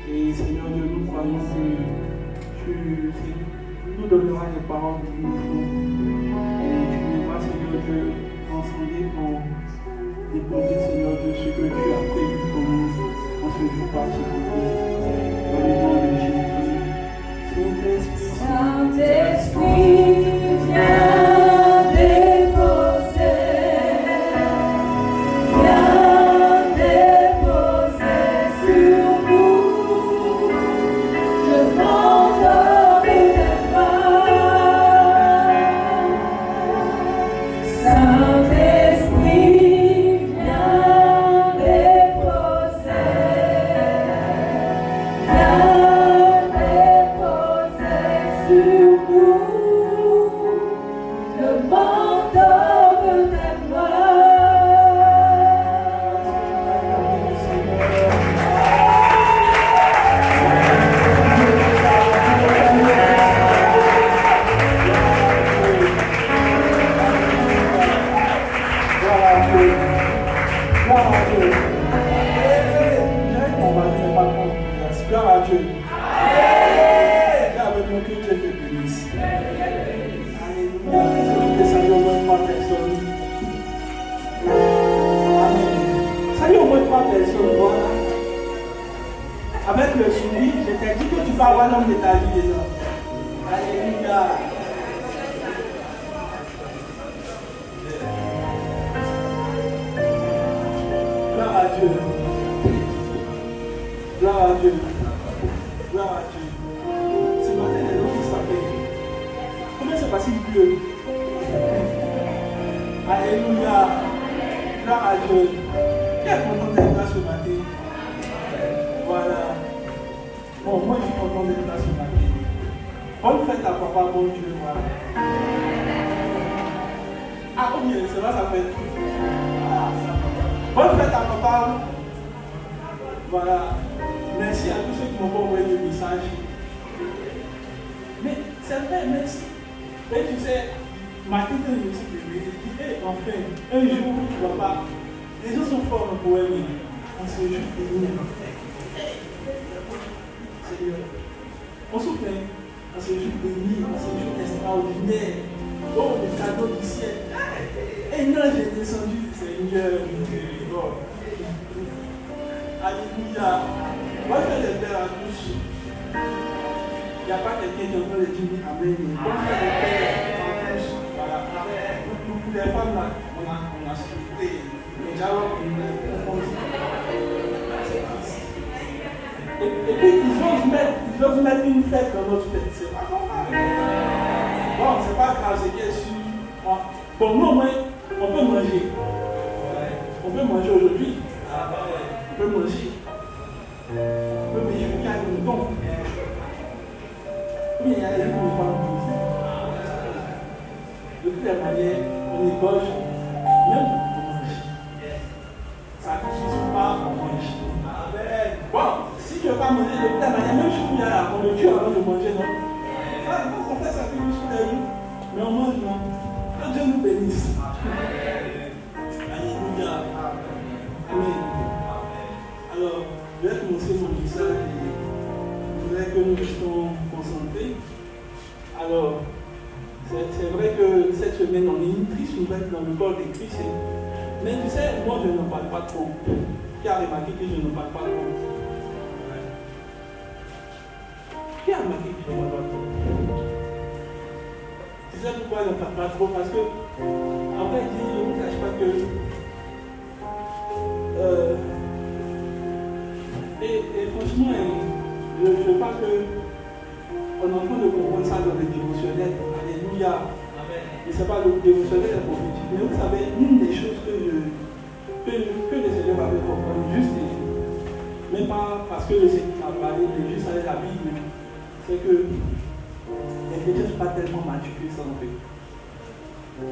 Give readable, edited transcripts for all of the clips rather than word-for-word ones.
Et Seigneur Dieu, nous croyons que tu nous donneras les paroles qu'il nous faut. Et tu viendras, Seigneur Dieu, ensemble pour déposer, Seigneur Dieu, ce que tu as prévu pour nous en ce jour particulier. Dans le nom de Jésus. Saint-Esprit, viens déposer sur nous le mandat de tes mains. Saint-Esprit, viens déposer sur nous le mandat de tes mains. Gloire à Dieu. Avec mon cœur, Dieu te bénisse. Alléluia. Est-ce que tu peux saluer au moins 3 personnes? Amen. Salut au moins 3 personnes. Voilà. Avec le sourire, je t'ai dit que tu vas avoir l'homme de ta vie dedans. Alléluia. Gloire à Dieu. Gloire à Dieu. Gloire à Dieu. Ce matin, les gens qui s'appellent. Comment c'est passé du bleu? Alléluia. Gloire à Dieu. Qui est content d'être là ce matin? Voilà. Bon, moi je suis content d'être là ce matin. Bonne fête à papa, bon Dieu. Voilà. Ah, combien? C'est là, ça fait. Bonne fête à papa. Voilà. Merci à tous ceux qui m'ont pas envoyé le message. Mais c'est vrai, merci. Et tu sais, ma tête est aussi de enfin, un jour, tu ne vois pas. Les gens sont forts pour aimer. On se joue béni. Seigneur, on se plaint. On se joue béni. On se joue extraordinaire. Oh, le cadeau du ciel. Et non, j'ai descendu, Seigneur. Oh. Alléluia. Moi, je fais des pères à tous. Il n'y a pas quelqu'un qui est en train de dire Amen. Moi, je fais des pères à tous. Voilà. Pour les femmes, là, on a sauté. Et déjà, on et puis, ils osent mettre une fête dans notre fête. C'est pas normal. Bon, c'est pas grave, c'est bien sûr. Pour nous, au moins, on peut manger. On peut manger aujourd'hui. On peut manger. On peut manger un mouton. Oui, il y a des moutons. De toutes les manières, on égorge, même pour manger. Ça ne suffit pas pour manger. Bon, si tu ne veux pas manger de toute la manière, même si tu as la nourriture avant de manger, non? On fait ça que nous sous les roues, mais on mange, non? Que Dieu nous bénisse. Alléluia. Amen. Alors, je vais commencer mon message et je voudrais que nous restions concentrés. Alors, c'est vrai que cette semaine, on est une triste nouvelle dans le corps de Christ. Mais tu sais, moi, je ne parle pas trop. Qui a remarqué que je ne parle pas trop? Qui a remarqué que je ne parle pas trop? Tu sais pourquoi je ne parle pas trop? Parce que, en vrai, je ne vous cache pas que. Et franchement, je pense qu'on est en train de comprendre ça dans le dévotionnel. Alléluia. Et ce n'est pas le dévotionnel prophétique. Mais vous savez, une des choses que le Seigneur m'avait compris, juste, même pas parce que le Seigneur m'a parlé de juste avec la Bible, c'est que les chrétiens ne sont pas tellement maturés ça en fait. Il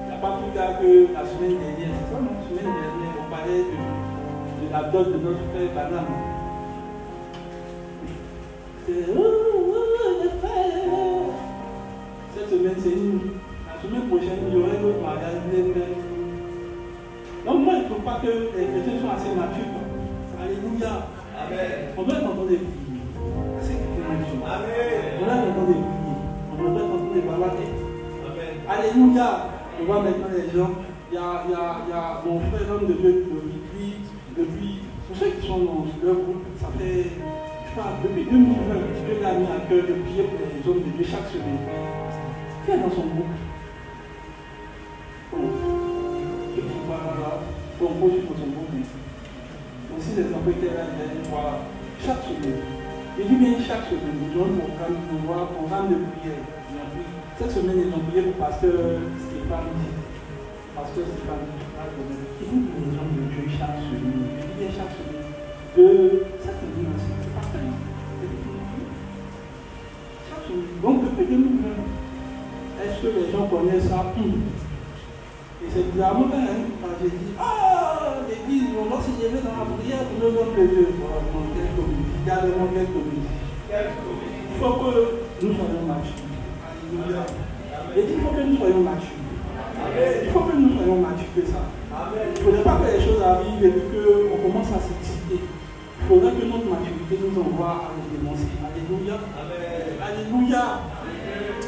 n'y a pas plus tard que la semaine dernière, c'est ça, non? La semaine dernière, on parlait de la dot de notre frère Banam. C'est le frère. Cette semaine, c'est une. La semaine prochaine, il y aurait d'autres mariages. Donc, moi, je ne trouve pas que les chrétiens sont assez matures. Alléluia. On doit être en train de prier. C'est quelque chose. On doit être en train de prier. On doit être en train de bavarder. Alléluia. On voit maintenant les gens. Il y a mon frère, l'homme de Dieu, depuis, pour ceux qui sont dans leur groupe, ça fait, je crois, depuis 2020, Dieu l'a mis à cœur de prier pour les hommes de Dieu chaque semaine. Qui est dans son groupe? Ceux qui sont pas là, on pose dans son groupe. Aussi, les enfants étaient là, ils allaient voir chaque semaine. Je dis bien chaque semaine, nous avons un programme de prière. Cette semaine, ils ont prié pour Pasteur Stéphane. Pasteur Stéphane, il faut que les hommes de Dieu chaque semaine. Je dis bien chaque semaine. De cette dimension, c'est parfait. Chaque semaine. Donc, depuis 2020, est-ce que les gens connaissent ça? Et c'est bizarrement quand j'ai dit, l'église, lorsque je vais dans la prière pour le nom de Dieu, il y a le nom de Dieu. Il faut que nous soyons matures. Alléluia. Et il faut que nous soyons matures. Il faut que nous soyons matures que ça. Il ne faudrait pas que les choses arrivent et qu'on commence à s'exciter. Il faudrait que notre maturité nous envoie à nous dénoncer. Alléluia. Alléluia.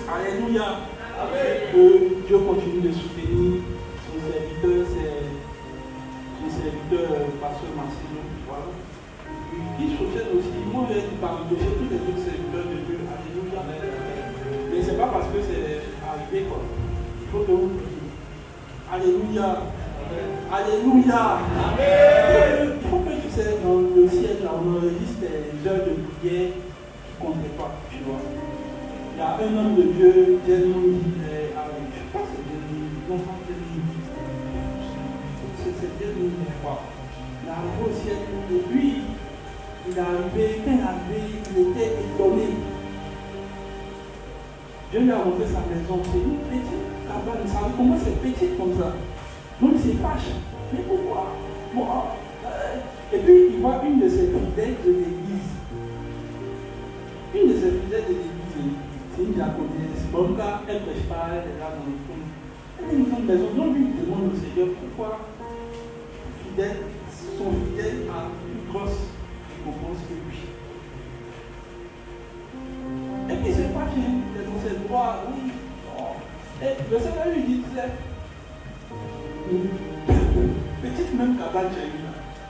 Alléluia. Que Dieu continue de soutenir son serviteur, Pasteur Marcelo. Voilà. Qui soutient aussi. Moi, je vais partager tous les autres serviteurs de Dieu. Alléluia. Mais ce n'est pas parce que c'est arrivé quoi. Il faut que vous priez. Alléluia. Alléluia. Amen. Il faut que tu sais, dans le ciel, là, on enregistre les heures de prière qui ne comptent pas, tu vois. Il y a un homme de Dieu, Jésus, je crois que c'est Jésus, non, c'est Jésus, je crois. Il est arrivé au ciel, et puis, il est arrivé, quand il est arrivé, il était étonné. Dieu lui a montré sa maison, c'est une petite cabane, vous savez comment c'est petit comme ça. Donc il se fâche. Mais pourquoi? Et puis il voit une de ses fidèles de l'église. Une de ses fidèles de l'église, c'est une diaconesse. Bon cas, elle ne prêche pas, elle est là dans le fond. Elle est dans une maison, donc lui il demande au Seigneur pourquoi son fidèle a plus grosse récompense que lui. Et puis c'est pas qu'il est dans ses droits, oui. Et le Seigneur lui dit, tu sais, petite même cabane chez lui,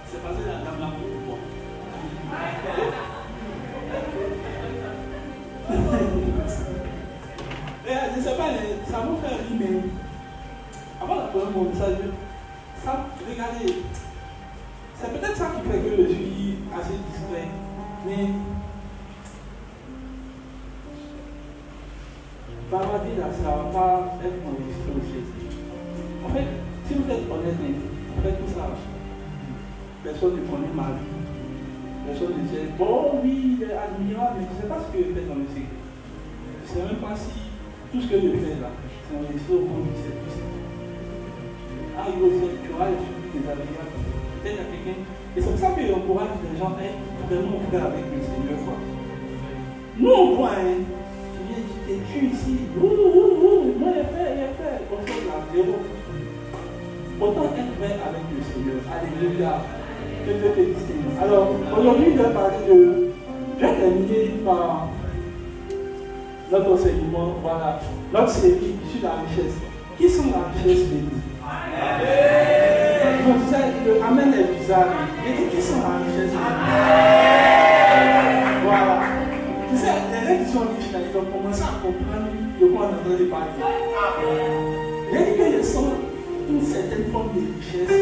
c'est passé la dame là pour moi. Et je ne sais pas, ça vous fait rire, mais avant de prendre mon message, ça, regardez, c'est peut-être ça qui fait que je suis assez discret, mais bavarder là, ça ne va pas être enregistré aussi. En fait, si vous êtes honnête, en fait tout ça, personne ne connaît ma vie. Personne ne dit, bon oui, il est admirable, mais je ne sais pas ce que je fais dans le secret. Je ne sais même pas si tout ce que je fais là, c'est enregistré au fond du service. Arrive au ciel, tu auras les surprises des admirables. Peut-être à quelqu'un. Et c'est pour ça qu'il encourage les gens à être vraiment frères avec le Seigneur. Quoi. Nous on voit, tu viens, tu t'es tué ici, moi il est fait, on sort là, zéro. Autant être vrai avec le Seigneur. Alléluia. Que Dieu te dise. Alors, aujourd'hui, je vais parler de. Je vais terminer par notre enseignement, voilà, notre série sur la richesse. Qui sont la richesse de Dieu? Donc, le Amen est bizarre. Il dit qui sont la richesse de Dieu? Voilà. Tu sais, les gens qui sont riches, là, ils ont commencé à comprendre de quoi on entendait parler. Il a dit qu'ils sont une certaine forme de richesse a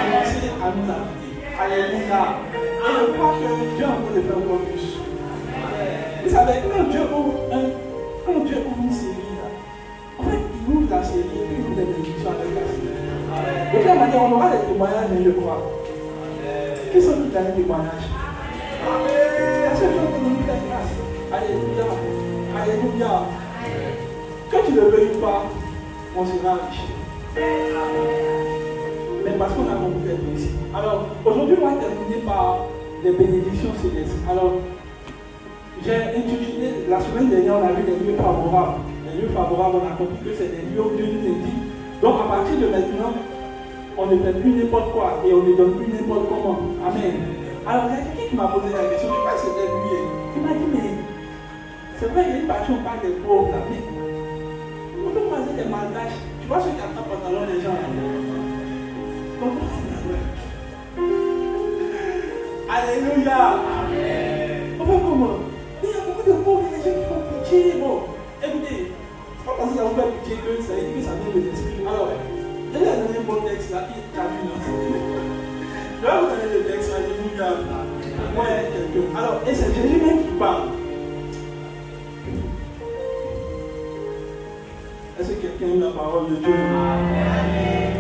commencé à nous habiter. Alléluia. Et je crois que Dieu est en train de faire encore plus. Vous savez, quand Dieu ouvre une série, là, en fait, il ouvre la série et il ouvre des bénédictions avec la série. De quelle manière on aura des témoignages, je crois. Qui sont tous les témoignages? Est-ce que Dieu peut nous faire grâce? Alléluia. Alléluia. Que tu ne le veuilles pas, on sera riche. Mais parce qu'on a compris les principes. Alors, aujourd'hui, on va terminer par les bénédictions célestes. Alors, j'ai intitulé, la semaine dernière, on a vu les lieux favorables. Les lieux favorables, on a compris que c'est des lieux où Dieu nous indique. Donc, à partir de maintenant, on ne fait plus n'importe quoi et on ne donne plus n'importe comment. Amen. Alors, il y a quelqu'un qui m'a posé la question, je crois que c'était lui. Il m'a dit, mais c'est vrai, il y a une partie où on parle des pauvres là, mais on peut croiser des malgaches. Tu vois ceux qui attrapent pantalon des gens là. Alléluia. On fait comment? Il y a beaucoup de pauvres, il y a des gens qui font pitié. Bon, écoutez, c'est pas parce que ça vous fait pitié que ça veut dire que ça vient de l'esprit. Alors, je vais vous donner un bon texte là, qui est vu là. Je vais vous donner le texte, alléluia. Ouais, alors, et c'est Jésus même qui parle. Est-ce que quelqu'un aime la parole de Dieu?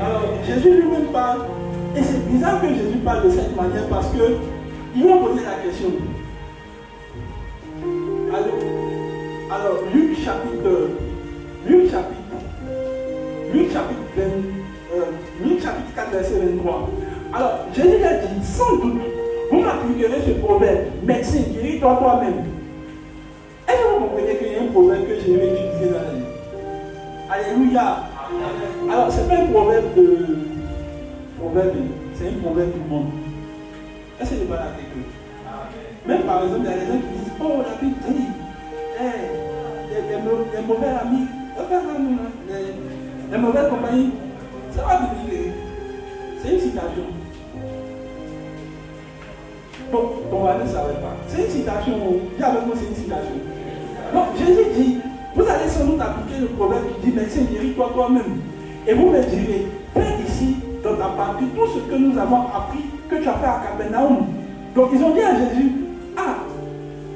Alors, Jésus lui-même parle. Et c'est bizarre que Jésus parle de cette manière parce que ils vont poser la question. Alors, Luc chapitre 4, verset 23. Alors, Jésus a dit, sans doute, vous m'appliquerez ce proverbe, médecin, guéris-toi toi-même. Est-ce que vous comprenez qu'il y a un proverbe que Jésus a utilisé dans la vie? Alléluia. Alors, ce n'est pas un proverbe c'est un proverbe du monde. Est-ce que c'est pas la technique? Même par exemple, il y a des gens qui disent, oh, la Bible dit, les mauvais amis, les mauvaises compagnies, ça va biblique. C'est une citation. Bon, ton mari ne savait pas. C'est une citation. Dis avec moi, c'est une citation. Donc, Jésus dit, vous allez sans doute appliquer le proverbe qui dit, médecin, guéris-toi toi-même. Et vous me direz, fais ici, dans ta patrie, tout ce que nous avons appris, que tu as fait à Capernaum. Donc, ils ont dit à Jésus, ah,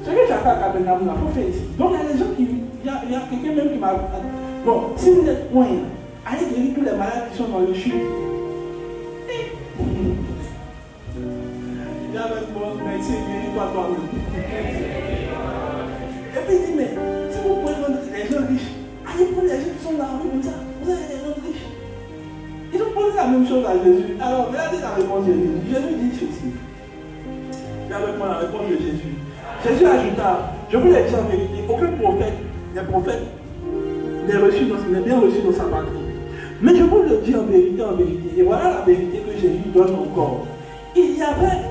ce que tu as fait à Capernaum, il faut faire ici. Donc, il y a des gens qui, il y a quelqu'un même qui m'a dit, bon, si vous êtes loin, allez guérir tous les malades qui sont dans le chute. Il vient avec moi, médecin, guéris-toi toi-même. Et puis il dit, mais si vous pouvez rendre les gens riches, allez prendre les gens qui sont dans la rue comme ça, vous allez les rendre riches. Ils ont posé la même chose à Jésus. Alors, regardez la réponse de Jésus. Jésus dit ceci. Regardez avec moi la réponse de Jésus. Jésus ajouta, je vous l'ai dit en vérité, aucun prophète n'est bien reçu dans sa patrie. Mais je vous le dis en vérité, et voilà la vérité que Jésus donne encore. Il y avait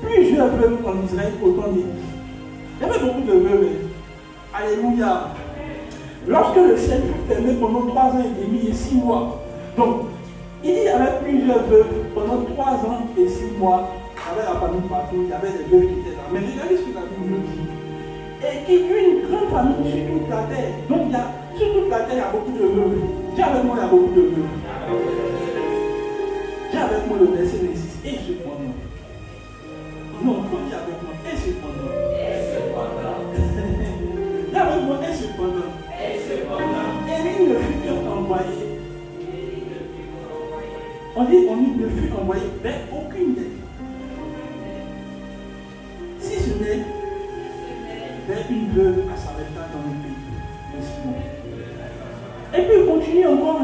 plusieurs veuves en Israël au temps d'Élie. Il y avait beaucoup de veuves. Alléluia. Lorsque le ciel fut fermé pendant 3 ans et demi et 6 mois, donc il y avait plusieurs veuves pendant 3 ans et 6 mois. Il y avait la famille partout, il y avait des veuves qui étaient là. Mais regardez ce que la Bible nous dit. Et qu'il y eut une grande famille sur toute la terre. Donc sur toute la terre, il y a beaucoup de veuves. Dis avec moi, il y a beaucoup de veuves. Dis avec moi le verset 26. Et cependant. Non, il faut dire avec moi. Et cependant. Dis avec moi, et cependant. Élie ne fut qu'envoyé. On dit, on ne fut envoyé vers aucune d'elles. Si ce n'est vers une veuve à Sarepta dans le pays de Sidon. Et puis il continue encore.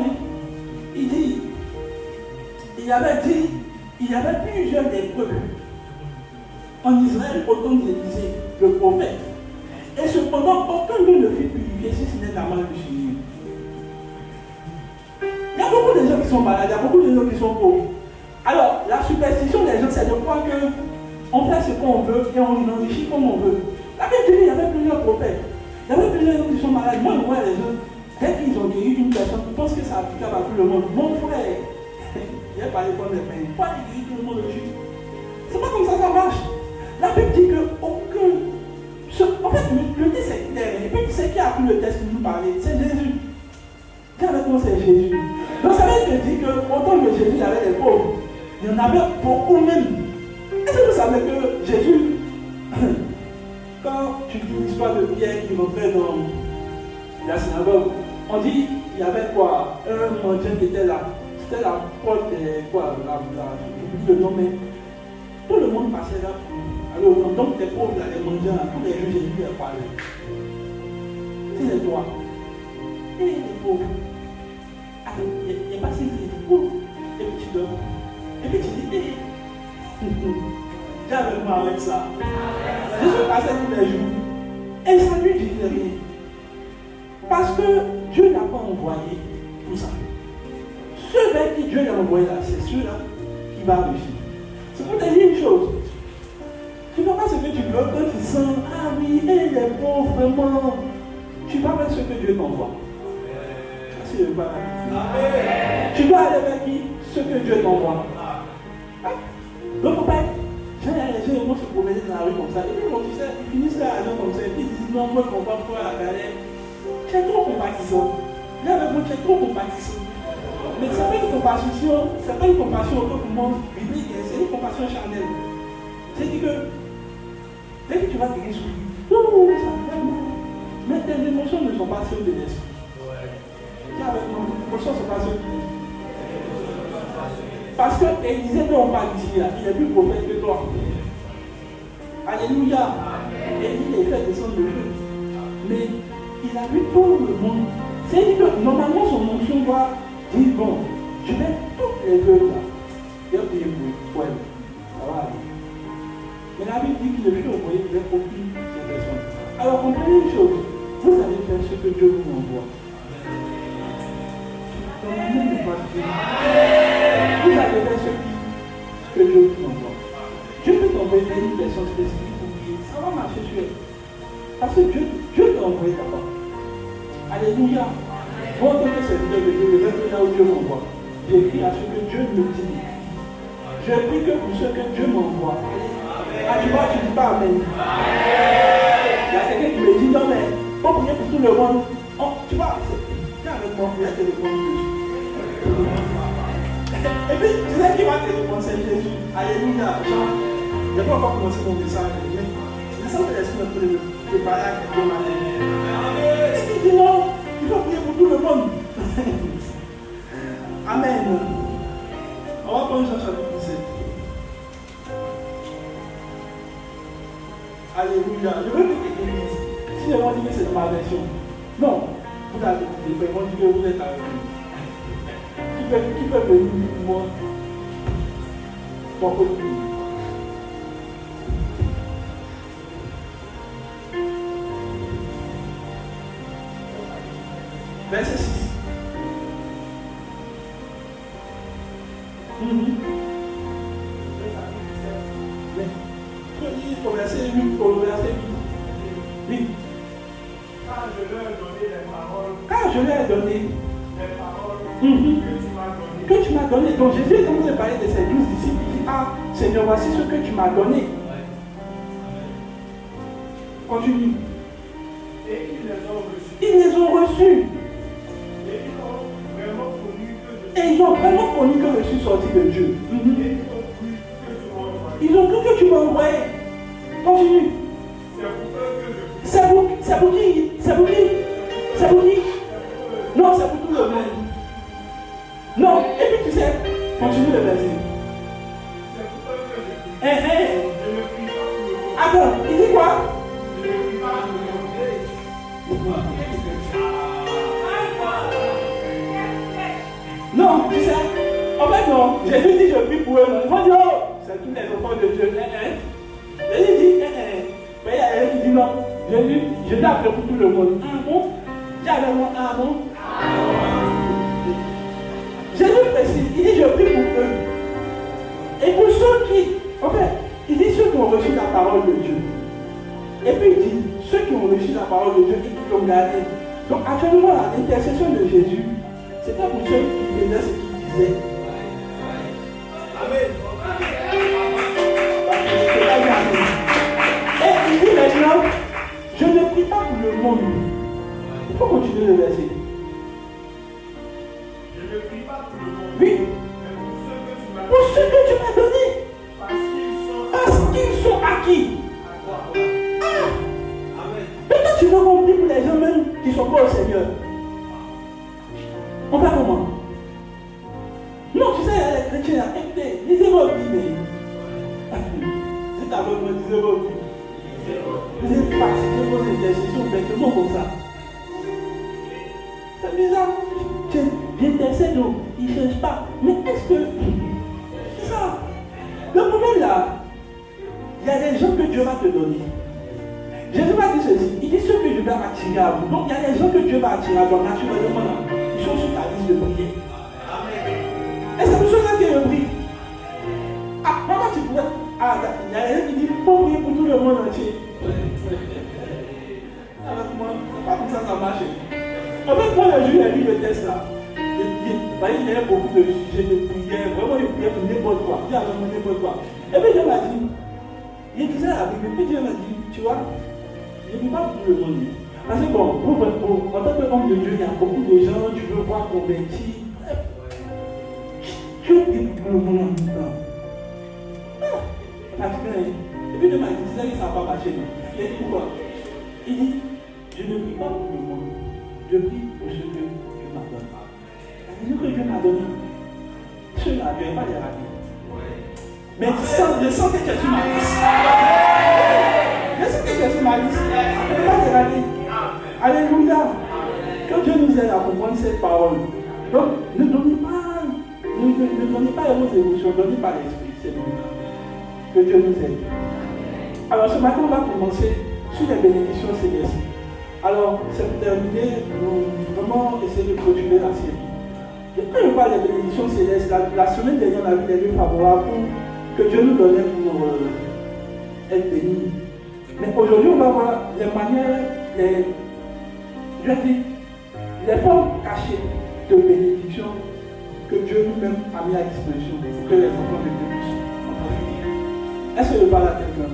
Il dit, il y avait plusieurs des peuples en Israël, autant d'Élisée, le prophète. Et cependant, aucun d'eux ne fut purifié si ce n'est Naaman le Syrienne. Il y a beaucoup de gens qui sont malades, il y a beaucoup de gens qui sont pauvres. Alors, la superstition des gens, c'est de croire qu'on fait ce qu'on veut et on enrichit comme on veut. La Bible dit qu'il y avait plusieurs prophètes. Il y avait plusieurs gens qui sont malades. Moi, je vois les gens, dès qu'ils ont guéri une personne, ils pensent que ça applique à tout le monde. Mon frère, il n'y a pas les pommes de pain. Pourquoi il guérit tout le monde le jus? C'est pas comme ça marche. La Bible dit qu'aucun. En fait, le texte est clair. Et puis, c'est qui a pris le texte pour nous parler? C'est Jésus. Dis avec moi, c'est Jésus. Donc, ça veut dire qu'autant que Jésus, il y avait des pauvres. Il y en avait beaucoup même. Est-ce que vous savez que Jésus, quand tu lis l'histoire de Pierre qui rentrait dans la synagogue, on dit il y avait quoi? Un mendiant qui était là. C'était la porte des quoi? J'oublie le nom, mais tout le monde passait là. Alors, donc les pauvres, là, les mendiants, là, tous les jours, Jésus leur parlait. C'est toi. Et les pauvres. Alors, il n'y a pas si c'est des pauvres. Et puis tu donnes. Et puis tu dis, j'ai avec moi avec ça. Jésus passait tous les jours. Et ça ne lui disait rien. Parce que Dieu n'a pas envoyé tout ça. Ceux vers qui Dieu l'a envoyé là, c'est ceux-là qui va réussir. C'est pour te dire une chose. est beau, vraiment, tu vas vers ce que Dieu t'envoie. Tu dois aller vers qui? Ce que Dieu t'envoie. Donc, faut pas être. Les gens vont se promener dans la rue comme ça. Et puis, quand tu sais, ils finissent là, comme ça. Et puis, ils disent non, moi, je ne comprends pas la galère. Tu es trop compatissant. Là, avec moi, tu es trop compatissant. Mais ce n'est pas une compassion, c'est pas une compassion au monde biblique, c'est une compassion charnelle. C'est-à-dire que, dès que tu vas te souffrir, non, ça fait mal. Mais tes émotions ne sont pas celles de l'esprit. Avec nos émotions ne sont pas celles de l'esprit. Parce que Élisée dont on parle ici, là, il est plus prophète que toi. Alléluia. Élie est fait descendre de feu. Mais il a vu tout le monde. C'est-à-dire que normalement son onction doit dire bon, je mets toutes les veuves là. Il a prié pour elle. Ça va aller. Mais la Bible dit qu'il ne fut envoyé vers aucune des personnes. Alors comprenez une chose. Vous allez faire ce que Dieu vous envoie. Dans le nom de Dieu. Vous allez faire ce que Dieu vous envoie. Dieu peut t'envoyer une personne spécifique pour prier. Ça va marcher sur elle. Parce que Dieu t'a envoyé d'abord. Alléluia. Bon, tant que c'est le de Dieu, le même là où Dieu m'envoie. J'écris à ce que Dieu me dit. Je prie que pour ce que Dieu m'envoie. Ah, tu vois, tu ne dis pas Amen. Il y a quelqu'un qui me dit non, mais faut prier pour tout le monde. Oh, tu vois, viens avec moi, il y a téléphone dessus. Et puis, tu sais qui va te répondre, c'est Jésus. Alléluia. Jean, je n'ai pas encore commencé mon message, mais le Saint-Esprit me peut préparer à quelqu'un matin. Et puis, il dit non, il faut prier pour tout le monde. Amen. On va prendre Jean chapitre 17. Alléluia. Je veux que quelqu'un dise, si les gens disent que c'est de ma version, non, vous avez dit, ils vont dire que vous êtes avec nous. Qui peut venir moi pour prier? Verset 6. Au verset 8, au verset 8. Oui. Car je leur ai donné les paroles. Car je leur ai donné Les paroles que tu m'as donné. Donc Jésus est en train de parler de ses 12 disciples. Il dit, ah Seigneur, voici ce que tu m'as donné. Continue. Et ils les ont reçus. Ils les ont reçus. Et ils ont vraiment connu que Et ils ont vraiment connu je que je suis sorti de Dieu. Et ils ont cru que tu m'as envoyé. Ils ont cru que tu m'as envoyé. Continue. C'est pour eux que je C'est pour qui? C'est pour qui? C'est pour qui? Non, c'est pour tout le monde. Non, et puis tu sais, continue le verset. C'est pour eux que je prie. Je ne prie pas pour le monde. Attends, il dit quoi? Je ne prie pas pour le monde. Non, tu sais, en fait non, Jésus dit je prie pour eux. Ils vont dire, oh, c'est tous les enfants de Dieu. Jésus dit, mais il y a quelqu'un qui dit non. Jésus, je t'ai appelé pour tout le monde. Ah bon? Dis avec moi, ah bon? Jésus précise, il dit je prie pour eux. Et pour ceux qui, en fait, il dit ceux qui ont reçu la parole de Dieu. Et puis il dit ceux qui ont reçu la parole de Dieu et qui l'ont gardée. Donc actuellement, l'intercession de Jésus, c'était pour ceux qui faisaient ce qu'il disait. Amen. Et il dit maintenant, je ne prie pas pour le monde. Il faut continuer le verset. Je ne prie pas pour le monde. Oui. Mais Pour ceux que tu m'as donné. Parce qu'ils sont à qui? à toi. Amen. Peut-être tu veux qu'on prie pour les gens même qui ne sont pas au Seigneur. On va comment? Non, tu sais, les chrétiens, écoutez, lisez votre Bible. Si tu as besoin, lisez votre Bible. Vous êtes fatigués vos intercessions bêtement comme ça. C'est bizarre. J'intercède, ils ne cherchent pas. Mais est-ce que. C'est ça. Le problème là, il y a des gens que Dieu va te donner. Jésus va dire ceci. Il dit ceux que je vais attirer à vous. Donc il y a des gens que Dieu va attirer à toi naturellement là. Ils sont sur ta liste de prière. Et c'est pour cela que je prie. Ah, maman, tu pourrais. Ah, il y a quelqu'un qui dit il faut prier pour tout le monde entier. marché. En fait, moi, le jour où j'ai lu le test là, il y avait beaucoup de sujets de prière, vraiment, il priait pour n'importe quoi. Il y avait n'importe quoi. Et puis Dieu m'a dit, il disait la Bible, et puis Dieu m'a dit, tu vois, je ne peux pas tout le monde. Parce que bon, en tant qu'homme de Dieu, il y a beaucoup de gens, tu veux voir convertis. Tu pries pour le monde. Et puis Dieu m'a dit, ça ne va pas marcher. Il a dit pourquoi? Il dit, je ne prie pas pour le monde, je prie pour ce que Dieu m'a donné. Ce que Dieu m'a donné, ceux-là, je ne vais pas les rater. Mais je sens que tu es sur ma liste. Je sens que tu es sur ma liste. Je ne vais pas les rater. Alléluia. Que Dieu nous aide à comprendre cette parole. Donc, ne donnez pas vos émotions, donnez pas l'esprit. C'est bon. Que Dieu nous aide. Alors, ce matin, on va commencer sur les bénédictions célestes. Alors, c'est terminé, nous vraiment essayer de continuer la série. Et quand on parle des bénédictions célestes, la semaine dernière, on a vu des lieux favorables que Dieu nous donnait pour être bénis. Mais aujourd'hui, on va voir les manières, les formes cachées de bénédiction que Dieu nous-même a mis à disposition pour que les enfants de Dieu puissent en profiter. Est-ce que je parle à quelqu'un?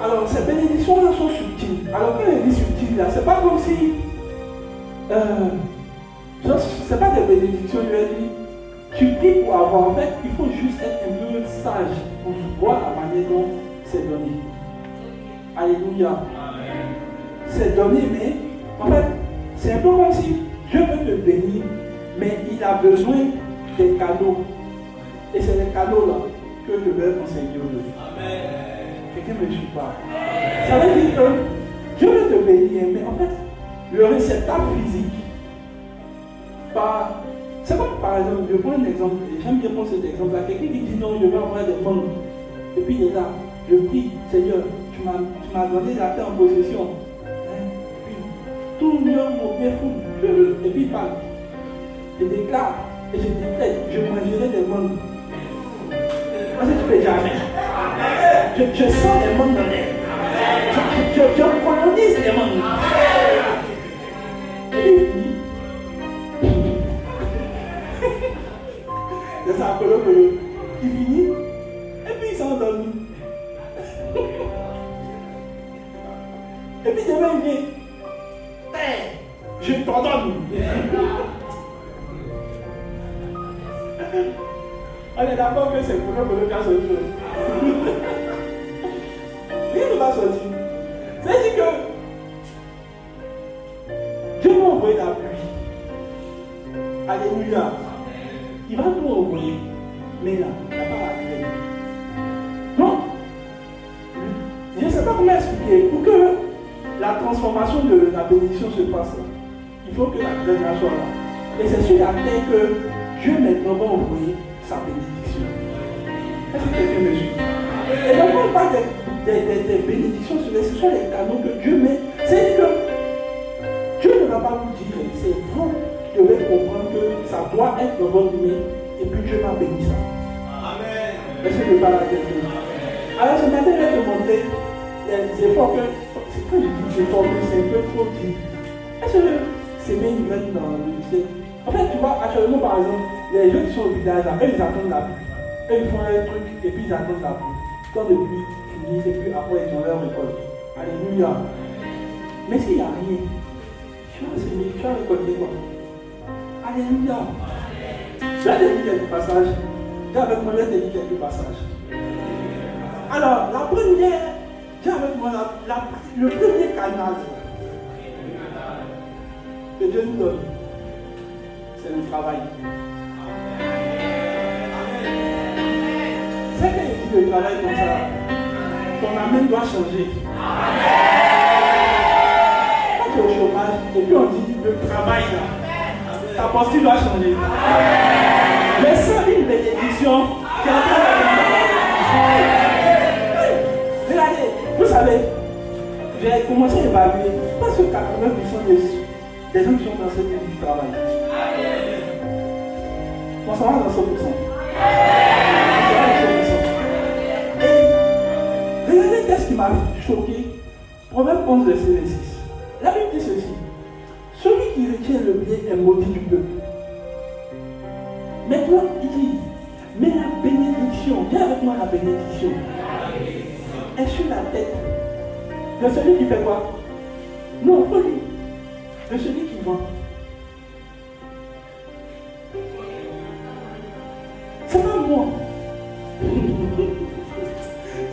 Alors, ces bénédictions-là sont subtiles. Alors, quand elle dit subtile, là, c'est pas comme si. C'est pas des bénédictions, je vais dire. Tu pries pour avoir. En fait, il faut juste être un peu sage pour voir la manière dont c'est donné. Alléluia. C'est donné, mais en fait, c'est un peu comme si Dieu veut te bénir, mais il a besoin des cadeaux. Et c'est les cadeaux-là que je vais enseigner aujourd'hui. Amen. Quelqu'un ne me suit pas. Ça veut dire que Dieu veut te bénir, mais en fait, le réceptacle physique, c'est comme par exemple, je prends un exemple, et j'aime bien prendre cet exemple-là. Quelqu'un qui dit non, je vais avoir des manques. Et puis il est là, je prie, Seigneur, tu m'as donné la terre en possession. Et puis, tout le monde mon bien fou, et puis il parle. Je déclare, et je déclare, je mangerai des manques. Parce que tu fais jamais. Je sens les manques dans l'air. Je colonise les manques. Et il finit. C'est ça, il finit. Et puis il s'est endormi. Et puis demain il vient. Je t'ordonne. On est d'accord que c'est pour le cas sortir. Rien ne va sortir. C'est-à-dire que Dieu m'a envoyé la pluie. Alléluia. Il va tout envoyer. Mais là, il n'y a pas la clé. Donc, je ne sais pas comment expliquer. Pour que la transformation de la bénédiction se passe là, il faut que la graine soit là. Et c'est sur la terre que Dieu maintenant va envoyer sa bénédiction. Est-ce que quelqu'un me suit? Et donc, on parle des bénédictions, ce sont les canaux que Dieu met. C'est que Dieu ne va pas vous dire, c'est vous qui devez comprendre que ça doit être dans votre main, et puis Dieu va bénir ça. Amen. Est-ce que je parle à quelqu'un? Alors, ce matin, je vais te montrer les efforts que. Quand je dis efforts, c'est un peu trop dit. Est-ce que c'est bien de mettre dans le lycée? En fait, tu vois, actuellement, par exemple, les gens qui sont au village, là, eux, ils attendent la pluie. Eux, ils font un truc, et puis ils attendent la pluie. Quand la pluie finit, et puis après, ils ont leur récolte. Alléluia. Mais s'il n'y a rien, tu vas récolter quoi? Alléluia. Je vais te dire quelques passages. Viens avec moi, je vais te dire quelques passages. Alors, la première, viens avec moi, le premier canal que Dieu nous donne, c'est le travail. C'est quand il dit le travail comme ça, ton amen doit changer. Quand tu es au chômage, et puis on dit le travail là, ta posture doit changer. Mais sans une bénédiction, quelqu'un va regardez, vous savez, j'ai commencé à évaluer, parce que 80% des gens qui sont dans cette vie du travail. On s'en va dans 100%. Et regardez qu'est-ce qui m'a choqué. Proverbe 11, verset 26. La Bible dit ceci. Celui qui retient le bien est maudit du peuple. Maintenant, il dit, mais la bénédiction, viens avec moi la bénédiction, est sur la tête de celui qui fait quoi? Non, folie. De celui qui vend. C'est pas moi.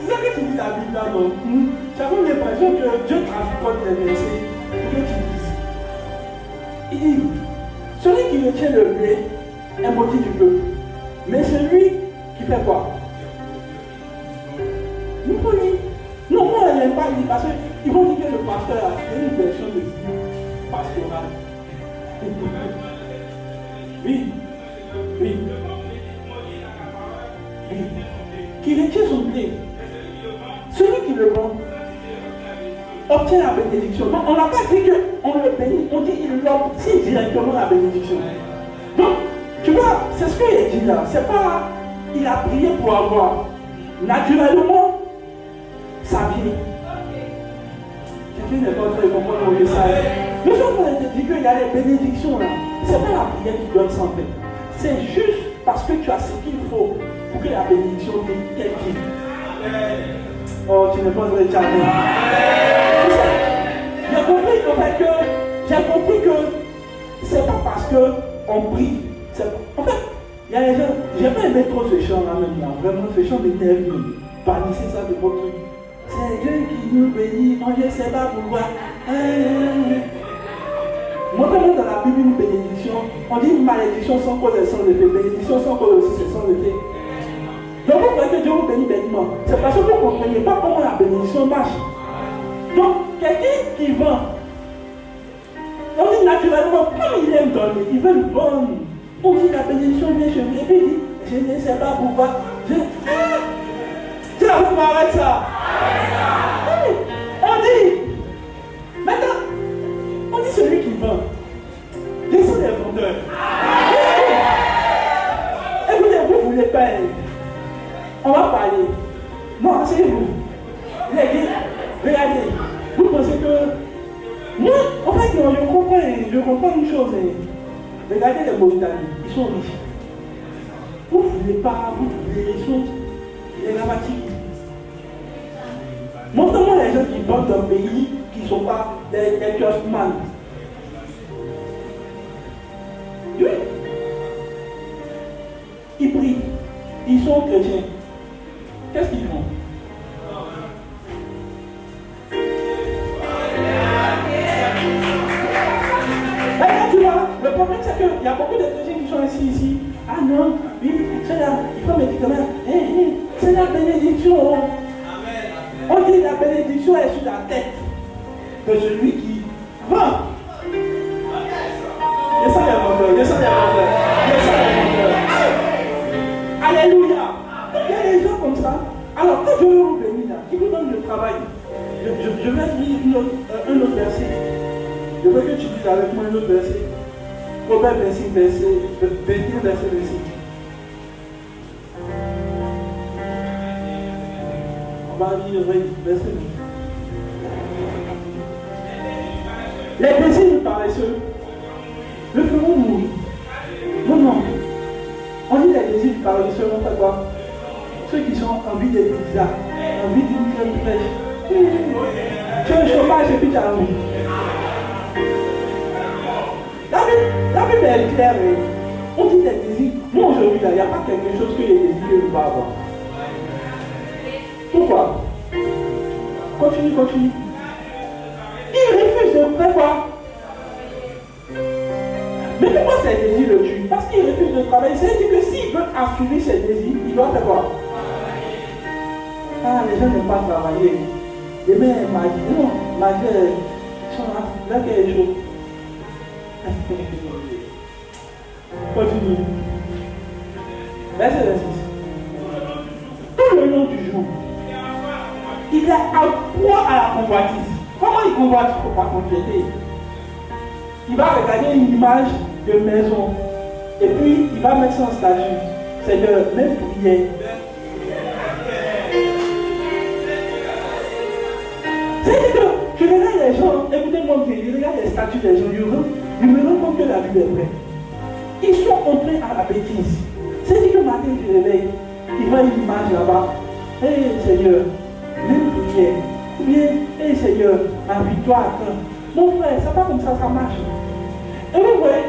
C'est ça que tu dis la Bible là, non? J'avais l'impression que Dieu transporte les versets pour que tu dises. Il dit, celui qui retient le blé est maudit du peuple. Mais celui qui fait quoi? Nous folie. Non, moi, je n'aime pas dire parce qu'ils vont dire que le pasteur a une version de pastorale. Oui. Oui. Oui. Qui retient son blé. Celui qui le vend obtient la bénédiction. Non, on n'a pas dit qu'on le bénit, on dit qu'il obtient directement la bénédiction. Donc, tu vois, c'est ce qu'il a dit là. C'est pas, il a prié pour avoir. Naturellement, ça vient. Quelqu'un n'est pas en train de comprendre le message. Nous sommes en train de dire qu'il y a les bénédictions là. C'est pas la prière qui donne ça en fait. C'est juste parce que tu as ce qu'il faut pour que la bénédiction t'aide. Oh, tu n'es pas en train de charmer. J'ai compris que c'est pas parce qu'on prie. En fait, il y a les gens, j'ai pas aimé trop ce chant là même là. Vraiment, ce chant m'énerve. Bannissez ça de votre truc. C'est Dieu qui nous bénit, moi je ne sais pas pourquoi. Montrez-moi dans la Bible une bénédiction. On dit une malédiction sans cause et sans effet. Bénédiction sans cause aussi, c'est sans effet. Donc vous voyez que Dieu vous bénit bêtement. C'est parce que vous ne comprenez pas comment la bénédiction marche. Donc, quelqu'un qui vend, on dit naturellement, comme il aime donner, il veut le vendre. On dit la bénédiction vient chez lui. Et puis il dit, je ne sais pas pourquoi. Tu as vous m'arrête ça. Oui. On dit, maintenant, on dit celui qui vend. Laissez les vendeurs. Écoutez, vous voulez pas. On va parler. Non, asseyez-vous. Regardez. Vous pensez que. Moi, en fait, non, je comprends une chose. Regardez les Mauritaniens, ils sont riches. Vous ne voulez pas, vous voulez, ils sont les grammatiques. Montrez-moi les gens qui vendent dans un pays qui ne sont pas des kiosman. Oui. Ils prient. Ils sont chrétiens. Qu'est-ce qu'ils font? Tu vois, le problème c'est qu'il y a beaucoup de chrétiens qui sont assis ici. Ah non, oui, c'est là, il faut médicament. C'est la bénédiction. On dit la bénédiction est sur la tête de celui qui vend. Descends les vendeurs, descends les vendeurs, descends les vendeurs. Alléluia. Il y a des gens comme ça. Alors, quand Dieu veut vous bénir là, qui vous donne le travail, je vais lire un autre verset. Je veux que tu dises avec moi un autre verset. Proverbe 21, verset 26. On va lire verset 8. Les plaisirs paresseux le feront mourir. Non, non. On dit les désirs paresseux vont faire quoi? Ceux qui sont en vie de pizza, en vie d'une crème fraîche. Tu as un chômage et puis tu as envie. La Bible est claire. On dit des désirs. Moi aujourd'hui, il n'y a pas quelque chose que les désirs que je ne peux pas avoir. Pourquoi? Continue. Il refuse de faire quoi? Mais pourquoi ces désirs le tuent? Parce qu'il refuse de travailler. C'est-à-dire que s'il veut assurer ses désirs, il doit faire quoi? Ah, les gens n'aiment pas travailler. Demain, ma gueule, là qu'elle est chaude. Continue. Verset 26. Tout le long du jour, il est à poids à la convoitise. Comment il convoite? Il ne faut pas compléter. Il va regarder une image de maison et puis il va mettre son statut. C'est de même prière. C'est-à-dire que je regarde les gens, écoutez-moi. compte, il regarde les statuts des gens, il me rend compte que la Bible est vraie. Ils sont entrés à la bêtise. C'est dit que le matin, tu réveilles, il voit une image là-bas. Hé Seigneur, même prière. Ou bien, hé Seigneur, ma victoire. Mon frère, c'est pas comme ça marche. Et vous voyez,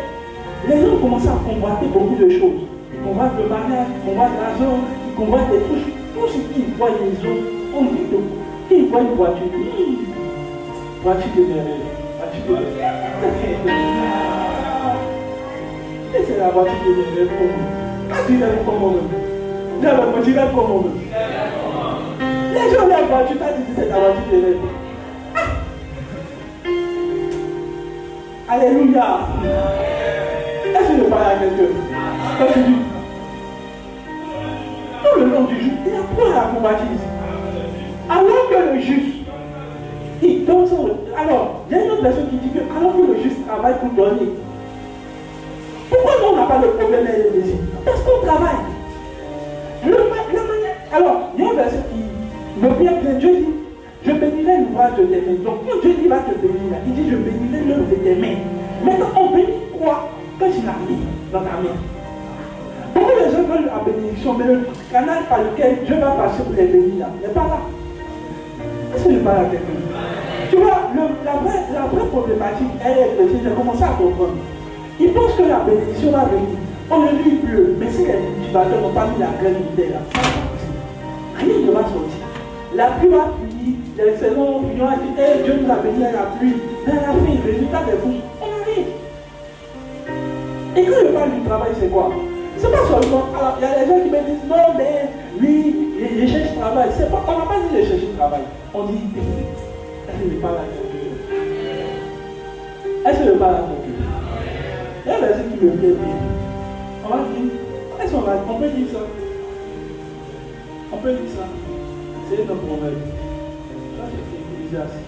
les gens commencent à convoiter beaucoup de choses. Ils convoitent le mariage, ils convoitent l'argent, ils convoitent des trucs. Tout ce qu'ils voient les autres, on dit de vous. Ils voient une voiture. Voiture de merveille. Voiture de merveille. Et c'est la voiture de merveille pour nous. Quand tu l'aimes comme on veut. La voiture est comme on veut. Les gens la voiture, tu as dit c'est la voiture de merveille. Alléluia. Est-ce que je parle à quelqu'un? Quand tu dis, tout le long du jour, il a pris la convoitise. Alors que le juste, il donne son. Alors, il y a une autre personne qui dit que alors que le juste travaille pour donner. Pourquoi nous on n'a pas de problème avec les désirs? Parce qu'on travaille. Alors, il y a une personne qui me vient bien, Dieu dit, je bénirai l'ouvrage de tes mains. Donc, quand Dieu dit va te bénir, il dit je bénirai l'œuvre de tes mains. Maintenant, on bénit quoi quand il a mis dans ta main? Beaucoup de gens veulent la bénédiction, mais le canal par lequel Dieu va passer pour les bénir, il n'est pas là. Est-ce que je parle à quelqu'un? Tu vois, la vraie problématique, elle est que j'ai commencé à comprendre. Il pense que la bénédiction va venir. Aujourd'hui, il pleut, mais si les cultivateurs n'ont pas mis la graine de terre, là, ça va pas possible. Rien ne va sortir. La pluie va finir, les saisons vont finir, Dieu nous a béni à la pluie. Mais à la fin, le résultat des bouches, on arrive. Et quand je parle du travail, c'est quoi? C'est pas seulement. Alors, il y a des gens qui me disent non, mais oui, je cherche travail. C'est pas, on n'a pas dit de chercher travail. On dit est-ce que je parle à quelqu'un? Est-ce que je parle à quelqu'un? Il y a des gens qui me plaisent bien. On va dire, est-ce qu'on peut dire ça? On peut dire ça. C'est un proverbe. Ça, c'est Ecclésiaste.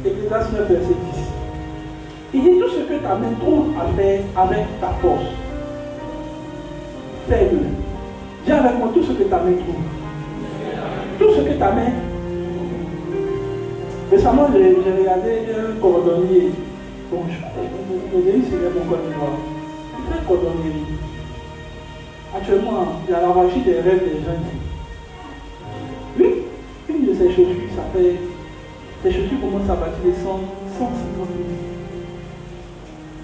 Ecclésiaste 9, verset 10. Il dit tout ce que ta main trouve à faire avec ta force, fais-le. Dis avec moi tout ce que ta main trouve. Tout ce que ta main. Récemment, j'ai regardé un cordonnier. Bon, je me dis, c'est mon cordonnier. Il fait cordonnier. Actuellement, il y a la magie des rêves des gens. Lui, une de ses chaussures, ça fait. Ses chaussures commencent à bâtir les 150 000.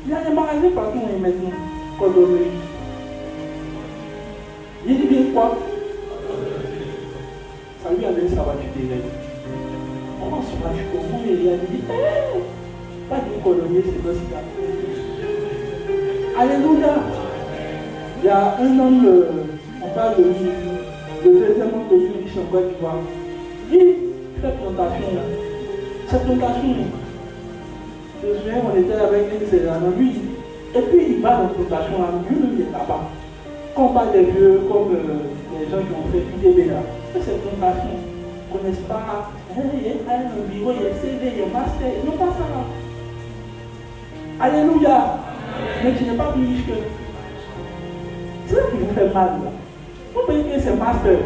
Il y a des magasins partout où maintenant, cordonnerie. Il dit bien quoi? Ça lui a donné sa voiture des rêves. On se fâche comment il a dit, pas de cordonnier, c'est pas si grave. Alléluia. Il y a un homme, on parle de lui, le deuxième homme de Dieu, qui sont quoi, tu vois. Il fait plantation là. Cette plantation, je me souviens, on était avec un Cézanne, lui, et puis il va dans la plantation là, lui-même il est là-bas. Quand on parle des vieux, comme les gens qui ont fait IDB là, cette plantation, ils ne connaissent pas, il y a un bureau, il y a CV, il y a master, ils n'ont pas ça là. Alléluia. Mais tu n'es pas plus riche que. C'est ça qui vous fait mal là. Vous pensez que c'est master.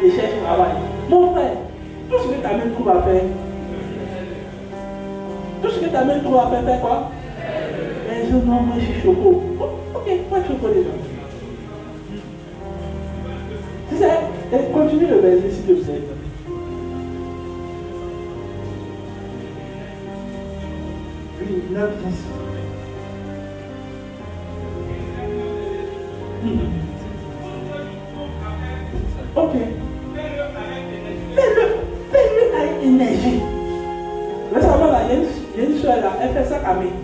Il cherche travail. Mon frère, tout ce que ta main trouve à faire. Tout ce que ta main trouve à faire, fais quoi? Mais je non, moi je suis choco. Ok, pas choco déjà. Tu sais, continue le verset s'il te plaît. Oui, 9, 10. Ok. Fais-le avec énergie. Récemment, là, il y a une soeur là, elle fait ça à Camille.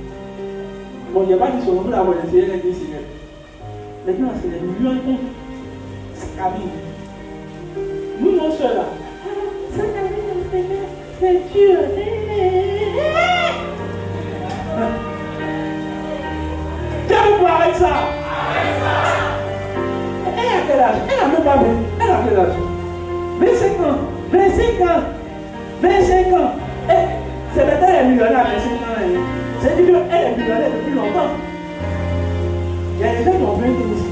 Bon, il n'y a pas dit son nom, là, elle a dit c'est maintenant, c'est les millions de comptes. C'est Camille. Nous, nos soeurs là, ça Camille, c'est dur. Tu as quoi avec ça? Elle a quel âge? Elle a même pas 20. Elle a quel âge? 25 ans. 25 ans. 25 ans. C'est maintenant elle est millionnaire à 25 ans. C'est-à-dire qu'elle est millionnaire depuis longtemps. Il y a des gens qui ont 20 ans ici.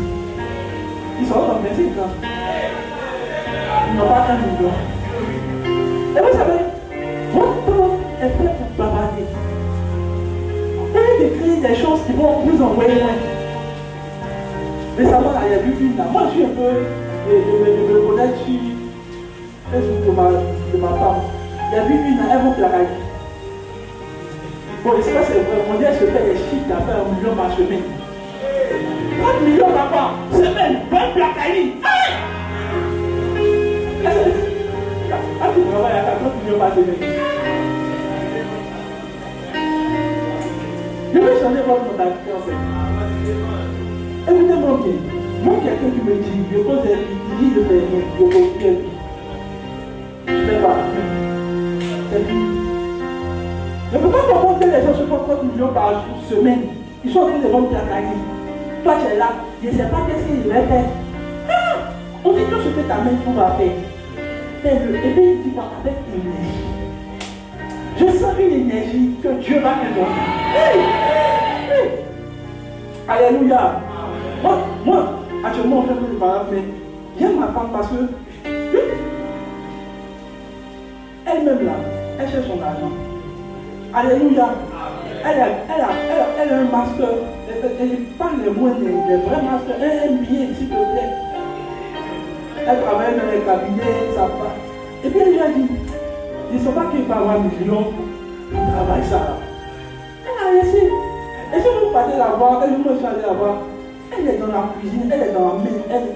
Ils sont dans 25 ans. Ils n'ont pas 1 million. Et vous savez, votre temps est fait pour bavarder. Elle écrit des choses qui vont vous envoyer loin. Récemment, il y a vu une là. Moi, je suis un peu de me connaître sur Facebook de ma femme. Il y a vu une là, elle va plaquer. Bon, je ne sais pas si c'est vrai. On dit qu'elle se fait des chiffres d'affaires 1 million par semaine. 30 millions par semaine, 20 placailles. Ah, tu travailles à 40 millions par semaine. Je vais changer votre mentalité en fait. Écoutez-moi bien. Moi, quelqu'un qui me dit, je pose des dit de faire rien, je confie à lui. Je ne fais pas. C'est fini. Je ne peux pas comprendre que les gens se font 30 millions par semaine. Ils sont en train de vendre la caille. Toi, tu es là. Je ne sais pas qu'est-ce qu'il va faire. Ah! On dit tout ce que ta main va faire. Fais-le. Et puis il dit quoi? Avec énergie. Je sens une énergie que Dieu va te donner. Hey! Hey! Alléluia. Moi, actuellement, on fait plus de paroles, mais j'aime ma femme parce que elle-même là, elle cherche son argent. Alléluia. Elle a un master. Elle parle les mots, les vrais masters. Elle aime bien, s'il te plaît. Elle travaille dans les cabinets, ça va. Et puis elle lui a dit, je ne sais pas qu'il va avoir 1 million pour travailler ça. Elle a laissé. Et si vous partez la voir, elle me allez la voir. Elle est dans la cuisine, elle est dans la main, elle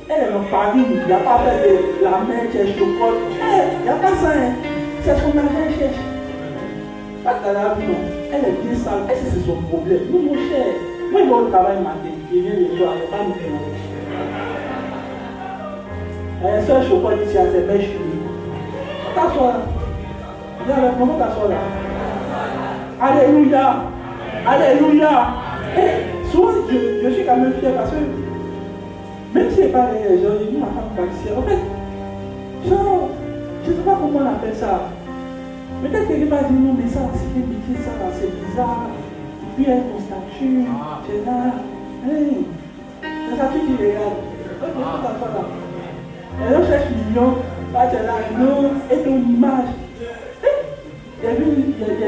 est dans farine. Il n'y a pas fait de la main, cherche chocolat. Il n'y a pas ça. Hein. C'est son argent qu'elle cherche. Pas qu'elle a vu, non. Elle est bien sale. Est-ce que c'est son problème? Nous, mon cher. Moi, je vais au travail matin. Je viens le soir. Je ne vais pas me faire. Elle est seule chocolat ici à ses bêches. T'assois là. Viens avec moi, t'assois là. Alléluia. Alléluia. Et souvent, je suis quand même fier parce que même si ce n'est pas les gens, j'ai vu ma femme pâtissière. En fait, genre, je ne sais pas comment on appelle ça. Peut-être quelqu'un va dire non, mais ça, c'est une bêtise, ça, c'est bizarre. Et puis, elle ton statut, tu es là. Hey, le statut qui regarde. Ok, tout à fait là. Et là, je cherche million, là, tu es là, non, et ton image. Il y a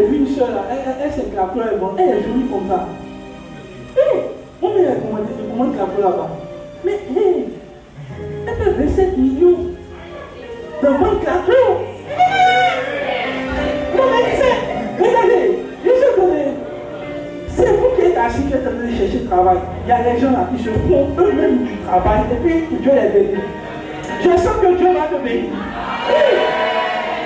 vu une soeur là, elle s'est clapée, elle est jolie comme ça. Moi, elle commande clapée là-bas. Mais, elle peut 27 millions dans une clapée. Non, mais regardez, je sais que c'est vous qui êtes assis, qui êtes en train de chercher du travail. Il y a des gens là qui se font eux-mêmes du travail et puis Dieu les bénit. Je sens que Dieu va te bénir.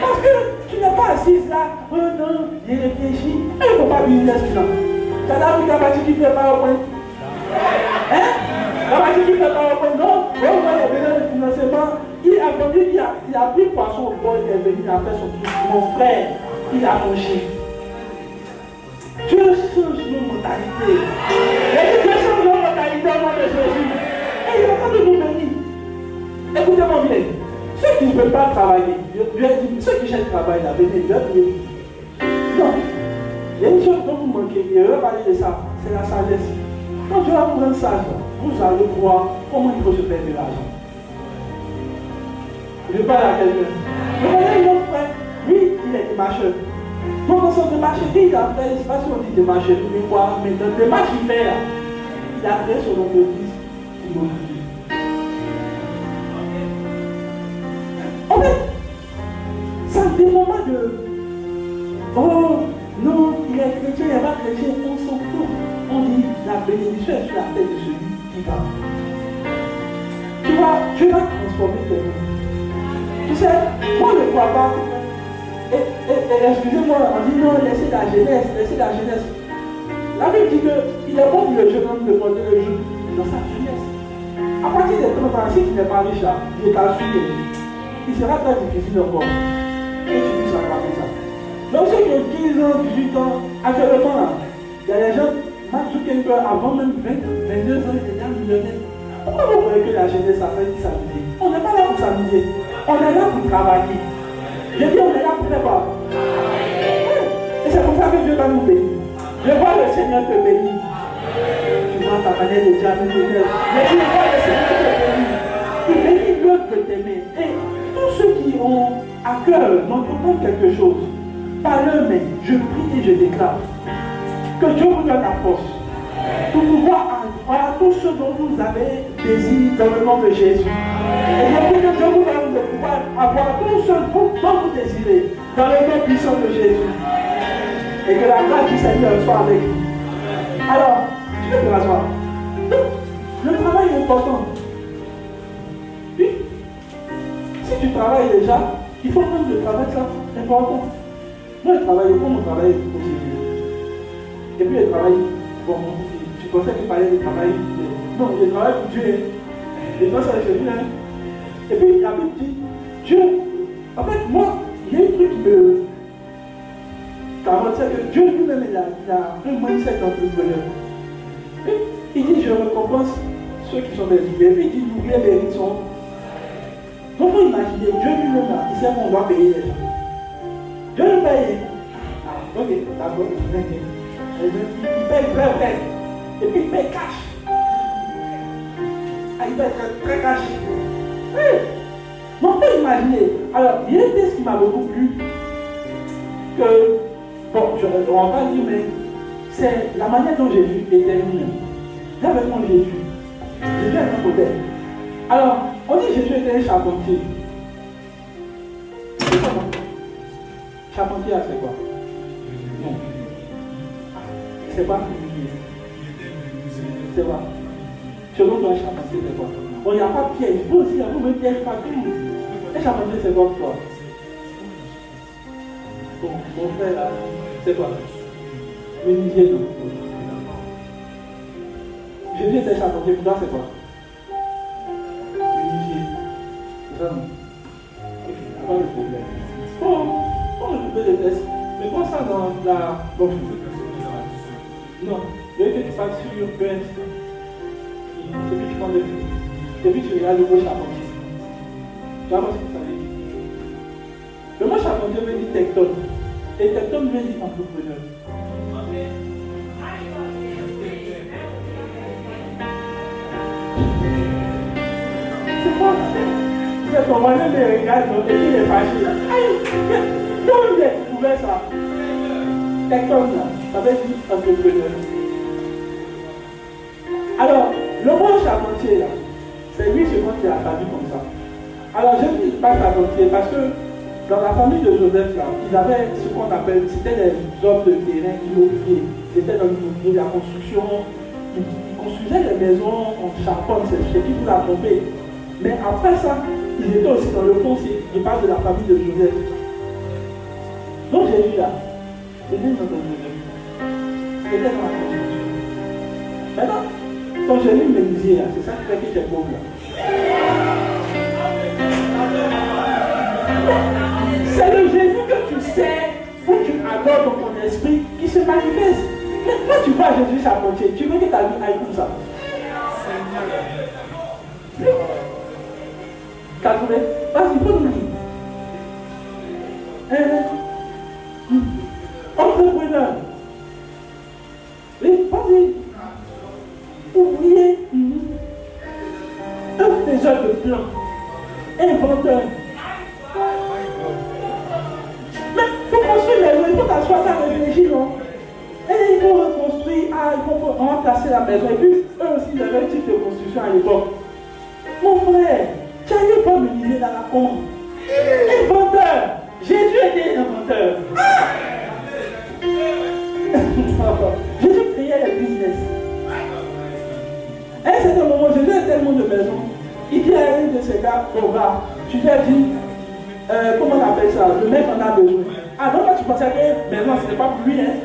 Parce que tu n'es pas assise là, oh non, j'ai réfléchi. Il ne faut pas business là. Tu as vu la partie qui fait PowerPoint? Hein? La partie qui fait PowerPoint, non? On voit les besoins de financement. Il a vendu, il a pris poisson au bord, il est venu, il a fait son truc. Mon frère, il a franchi. Dieu change nos mentalités. Et Dieu change nos mentalités au nom de Jésus. Et il est en train de nous bénir. Écoutez-moi bien. Ceux qui ne veulent pas travailler, ceux qui cherchent travail, là, venez, venez. Non. Il y a une chose dont vous manquez, et je vais parler de ça, c'est la sagesse. Quand Dieu va vous rendre sage, vous allez voir comment il faut se faire de l'argent. Je parle à quelqu'un. Je connais mon frère, lui, il est démarcheur. Donc, dans son démarcheur, il a fait, je ne sais pas si on dit démarcheur, mais quoi, mais dans le démarche qu'il fait là, il a créé son entreprise immobilier. En fait, ça ne dépend pas de oh non, il est chrétien, il n'est pas chrétien, on s'en fout. On dit la bénédiction est sur la tête de celui qui va. Tu vois, Dieu va transformer tes vies. Tu sais, moi je ne crois pas. Et excusez-moi, on dit non, laissez la jeunesse, laissez la jeunesse. La Bible dit qu'il est bon pour le jeune homme de porter le jour dans sa jeunesse. À partir de 30 ans, si tu n'es pas riche là, je t'assure, il sera très difficile encore. que tu puisses accomplir ça. Donc ceux qui ont 15 ans, 18 ans, actuellement là, il y a des gens, Mark Zuckerberg, avant même 22 ans, il était déjà millionnaire. Pourquoi vous croyez que la jeunesse a fait s'amuser? On n'est pas là pour s'amuser. On est là pour travailler. Je dis, on est là pour faire quoi? Et c'est pour ça que Dieu va nous bénir. Je vois le Seigneur te bénir. Tu vois ta manière de dire à nous bénir. Mais je vois le Seigneur te bénir. Il bénit l'autre de t'aimer. Et tous ceux qui ont à cœur d'entreprendre quelque chose, par leurs mains, je prie et je déclare que Dieu vous donne la force pour pouvoir avoir tout ce dont vous avez désir dans le nom de Jésus. Et je prie que Dieu vous donne de pouvoir avoir tout ce dont vous désirez dans le nom puissant de Jésus. Et que la grâce du Seigneur soit avec vous. Alors, tu peux te rasseoir. Donc, le travail est important. Puis, si tu travailles déjà, il faut prendre le travail, ça, c'est important. Moi, je travaille, pour mon travail aussi. Et puis, je travaille, bon, je pensais qu'il fallait le travail. Non, je travaille pour Dieu. Et toi, ça, je dis, hein. Et puis, la Bible dit, Dieu, en fait, moi, il y a un truc qui me. C'est que Dieu lui-même, il a un mindset d'entrepreneur. Il dit, je récompense ceux qui sont des ouvriers. Et puis, il dit, l'ouvrier mérite son. Donc, il faut imaginer, Dieu lui-même, il sait qu'on doit payer les gens. Dieu le paye. Ah, ok, d'accord. Il paye vrai. Et puis, il paye cash. Ah, il paye très cash. Oui. Donc, il faut imaginer. Alors, il y a des ce qui m'a beaucoup plu. Que. Bon, on va pas dire, mais c'est la manière dont Jésus est terminé. Avec mon Jésus. Jésus est un modèle. Alors, on dit que Jésus était un charpentier. C'est quoi, non? Charpentier, c'est quoi? Non. C'est quoi? C'est quoi? Selon toi, un charpentier, c'est quoi? Bon, il n'y a pas de piège. Vous aussi, vous me piège partout. Un charpentier, c'est quoi toi? Bon, mon frère là, c'est quoi? Menuisier, non. Jésus était charpentier, pour toi, c'est quoi? Menuisier. C'est ça, non? C'est pas le problème. Pour le le test, mais prends ça dans la. Bon, non, le fait que tu passes sur Burns, c'est lui qui prend le but. Et puis tu regardes le mot charpentier. Tu vas voir ce que ça veut dire. Le mot charpentier veut dire tecton. Et tecton veut dire entrepreneur. C'est quoi? C'est ton voisin me regarde et il est fâché. Aïe! D'où il a découvert ça? Tecton là, ça veut dire entrepreneur. Alors, le mot charpentier là, c'est lui seulement qui a traduit comme ça. Alors, je ne dis pas charpentier parce que dans la famille de Joseph là, ils avaient ce qu'on appelle, c'était des hommes de terrain immobiliers. C'était dans l'immobilier, la construction. Ils construisaient des maisons en charpente, c'est ce qui vous l'a trompé. Mais après ça, ils étaient aussi dans le foncier. Je parle de la famille de Joseph. Donc Jésus là, c'était dans Joseph. C'était dans la construction. Maintenant, quand j'ai lu menuisier là, c'est ça qui fait que j'étais pauvre là. C'est le Jésus que tu sais, où tu adores dans ton esprit, qui se manifeste. Mais quand tu vois Jésus charpentier, tu veux que ta vie aille comme ça. T'as trouvé? Vas-y, faut nous dire. Entrepreneur. Oui, vas-y. Ouvrier. Un faiseur de plans. Inventeur. Mais pour construire les maisons, il faut t'asseoir à réfléchir, non? Et il faut reconstruire, il faut remplacer la maison. Et puis, eux aussi, ils avaient un type de construction à l'époque. Mon frère, tu n'allais pas me liser dans la honte. Inventeur. Jésus était inventeur. Jésus créait les business. À un certain moment, Jésus a tellement de maisons. Il dit à un de ces gars, bon gars, tu lui as dit, comment on appelle ça? Le mec en a besoin. Ah non, toi tu pensais que maintenant ce n'est pas pour lui, hein?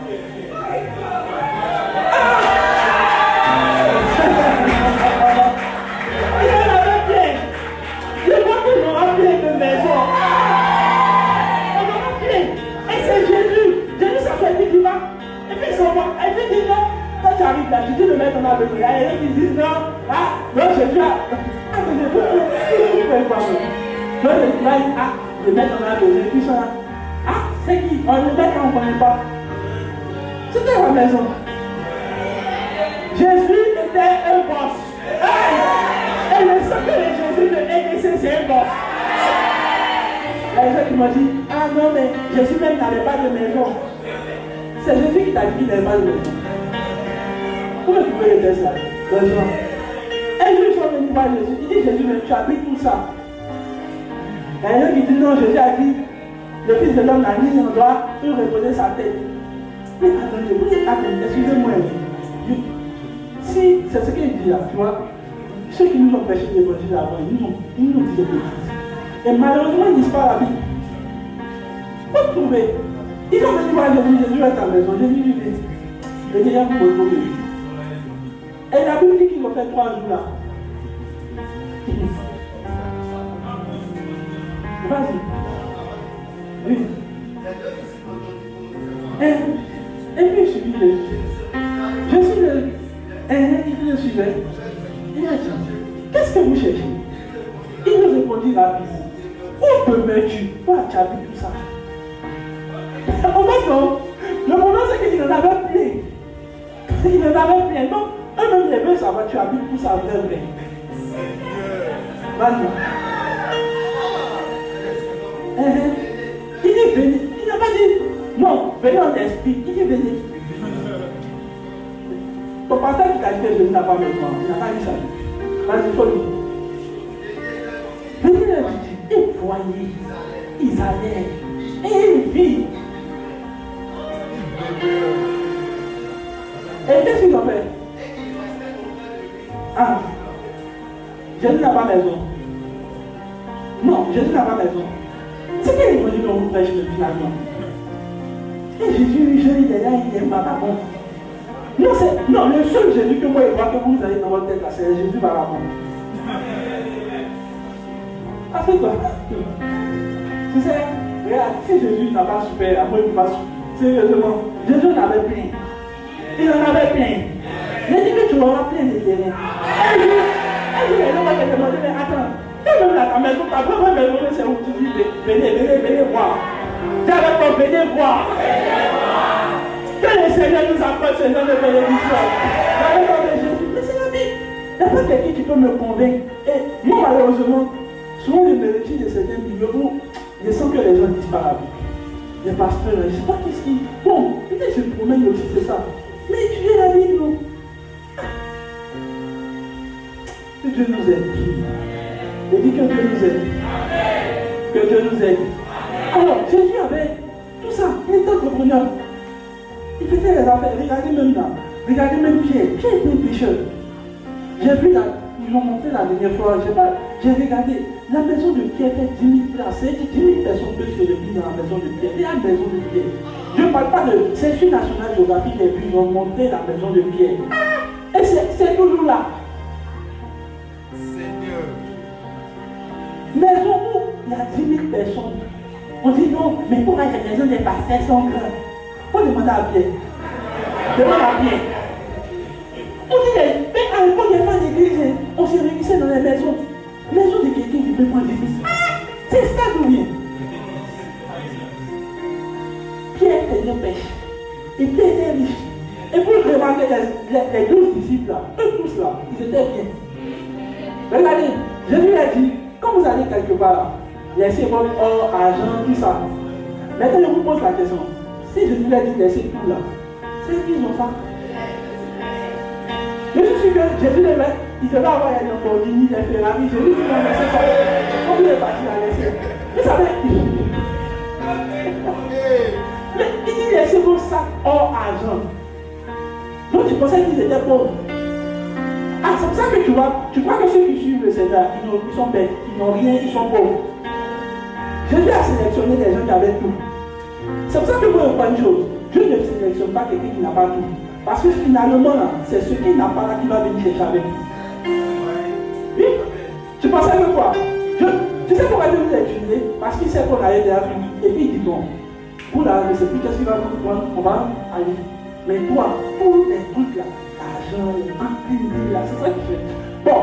Il en avait plein. Je vois qu'il aura plein de maisons. On on a besoin. Il y a des gens qui disent non, non, Jésus a. Ah, mais je peux pas. Non, le maître on a besoin. Puis ça, c'est qui? On le met quand on ne connaît pas. C'était la maison. Jésus était un boss. Et le secret de Jésus de EDC, c'est un boss. Il y a des gens qui m'ont dit, ah non, mais Jésus même n'avait pas de maison. C'est Jésus qui t'a dit qu'il n'avait pas de maison. Comment tu peux aider ça? Un jour, ils sont venus voir Jésus. Il dit, Jésus, mais tu habites tout ça. Il y a un qui dit, non, Jésus a dit, le Fils de l'homme n'a ni endroit où reposer sa tête. Mais attendez, excusez-moi. Si c'est ce qu'il dit là, tu vois, ceux qui nous ont prêché l'évangile avant, ils nous disent des bêtises. Et malheureusement, ils ne disent pas la Bible. Vous trouvez? Ils ont venu voir Jésus, Jésus est à la maison, Jésus lui dit, le Seigneur vous retrouve. Et la Bible dit qu'ils ont fait 3 jours là. Vas-y. Oui. Et puis je suis Jésus. Je suis il le suivait. Il a dit, qu'est-ce que vous cherchez? Il nous répondit rapidement. Où me mets-tu? Pourquoi tu habites tout ça? En fait, non. Le problème, c'est qu'il en avait plein. Il en avait plein. Donc, eux-mêmes, les veulent savoir, tu habites tout ça vrai. Vas-y. Il est venu. Il n'a pas dit, non, venez en esprit. Il est venu. Ton pasteur qui t'a dit que Jésus n'a pas besoin, il n'a pas dit ça. Vas-y, faut lui. Venez leur dire, et voyez, ils allaient, et ils vivent. Et qu'est-ce qu'ils ont fait? Ah, Jésus n'a pas maison. Non, Jésus n'a pas maison. C'est qu'ils vont dire qu'on vous prêche finalement. Et Jésus, je dis derrière, il n'est pas bon. Non, le seul Jésus que moi je vois que vous avez dans votre tête là, c'est Jésus vagabond. Ah, c'est quoi? Tu sais, regarde, si Jésus n'a pas souffert, après il va souffrir. Sérieusement, Jésus en avait plein. Il en avait plein. Il a dit que tu auras plein de terrain. Un jour, les gens vont te demander, mais attends, toi-même là, ta maison, ta propre maison, c'est où tu dis, venez voir. J'avais pas, venez voir. Que le Seigneur nous apporte ce nom de bénédiction. Dans le nom de Jésus. Mais c'est la Bible. Il n'y a pas quelqu'un qui peut me convaincre. Et moi, malheureusement, souvent je me retire de certains milieux où je sens que les gens disent pas la Bible. Les pasteurs, je ne sais pas qu'est-ce qu'ils. Bon, peut-être que je promène aussi, c'est ça. Mais étudiez la Bible, non? Que Dieu nous aide. Je dis que Dieu nous aide. Que Dieu nous aide. Alors, Jésus avait tout ça. Il était entrepreneur. Il faisait les affaires, regardez même là, regardez même Pierre. Pierre était un pécheur. J'ai vu là, ils l'ont montré la dernière fois, je sais pas, j'ai regardé, la maison de Pierre fait 10 000 places, c'est 10 000 personnes peuvent se réunir dans la maison de Pierre. Il y a une maison de Pierre. Je ne parle pas de, c'est sur National Geographic et puis ils ont montré la maison de Pierre. Et c'est toujours là. Seigneur. Maison où il y a 10 000 personnes. On dit non, mais pourquoi les maisons des pasteurs sont grandes? Il faut demander à Pierre. Demande à Pierre. On dit, mais à l'époque, il n'y a pas d'église. On se réunissait dans les maisons. Maison de quelqu'un qui peut prendre l'église. C'est ça d'où vient. Pierre faisait pêche. Et Pierre était riche. Et pour remarquer les 12 disciples là, eux tous là, ils étaient bien. Regardez, Jésus a dit, quand vous allez quelque part là, laissez votre or, argent, tout ça. Maintenant, je vous pose la question. Si Jésus lui a dit laissez tout là, c'est qu'ils ont ça. Je suis sûr que Jésus le met, il se va avoir un Lamborghini, des Ferrari, Jésus lui a laissé ça. Comment il est parti à laisser? Vous savez, mais il dit laissez vos sacs or, argent. Donc tu pensais qu'ils étaient pauvres. Ah, c'est pour ça que tu crois que ceux qui suivent le Seigneur, ils sont bêtes, ils n'ont rien, ils sont pauvres. Jésus a sélectionné des gens qui avaient tout. C'est pour ça que vous voyez une chose. Dieu ne sélectionne pas quelqu'un qui n'a pas tout. Parce que finalement, là, c'est ce qui n'a pas là qui va venir chercher avec lui. Oui? Tu pensais que quoi? Tu sais pourquoi Dieu vous a utilisé? Parce qu'il sait qu'on allait derrière lui. Et puis il dit bon, vous là, je ne sais plus qu'est-ce qu'il va vous prendre, on va aller. Mais toi, tous les trucs là, l'argent, l'argent, le temps, là, c'est ça qui fait. Bon,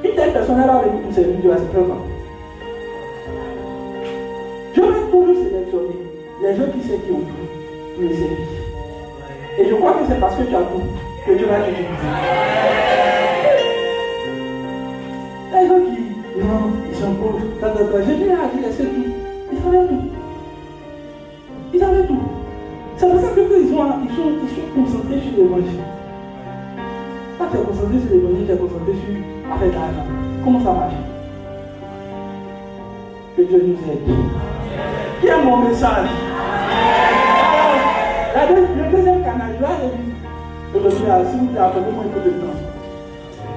une telle personne elle va venir pour servir Dieu à ce moment. Je vais toujours sélectionner les gens qui savent qui ont tout pour le servir. Et je crois que c'est parce que tu as tout que Dieu va t'utiliser. Les gens qui, non, ils sont pauvres, je viens à dire, c'est tout. Ils savaient tout. Ils savaient tout. C'est pour ça que ils sont concentrés sur l'évangile. Quand tu es concentré sur l'évangile, tu es concentré sur avec l'argent. Comment ça marche? Que Dieu nous aide. Qui est mon message? Le deuxième canal, je vais aller aujourd'hui, si vous apprenez-moi un peu de temps.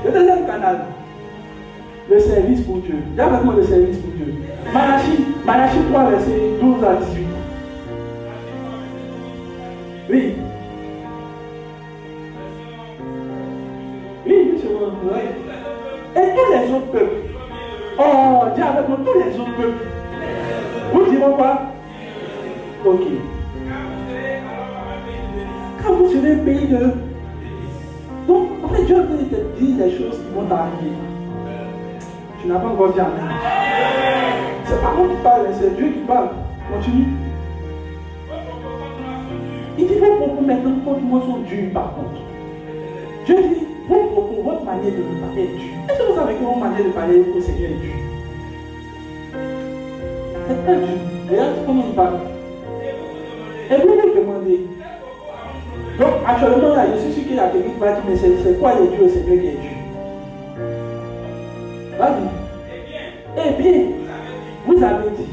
Le deuxième canal, le service pour Dieu. Dis avec moi le service pour Dieu. Malachie 3, verset 12 à 18. Oui. Oui, monsieur. Oui. Et tous les autres peuples. Oh, dis avec moi, tous les autres peuples. Vous direz quoi? Ok. Quand vous serez un pays de... Donc, en fait, Dieu peut te dire des choses qui vont t'arriver. Tu n'as pas encore dit amen. C'est pas moi qui parle, c'est Dieu qui parle. Continue. Il dit vos propos maintenant contre moi sont durs par contre. Dieu dit vos propos, votre manière de me parler est dure. Est-ce que vous savez que votre manière de parler au Seigneur est dure? C'est pas dur. Regarde comment il parle. Et vous vous demandez. Donc actuellement là, je suis sûr qu'il y a quelqu'un qui va dire mais c'est quoi les dieux au Seigneur qui est dur? Vas-y. Eh bien, vous avez dit.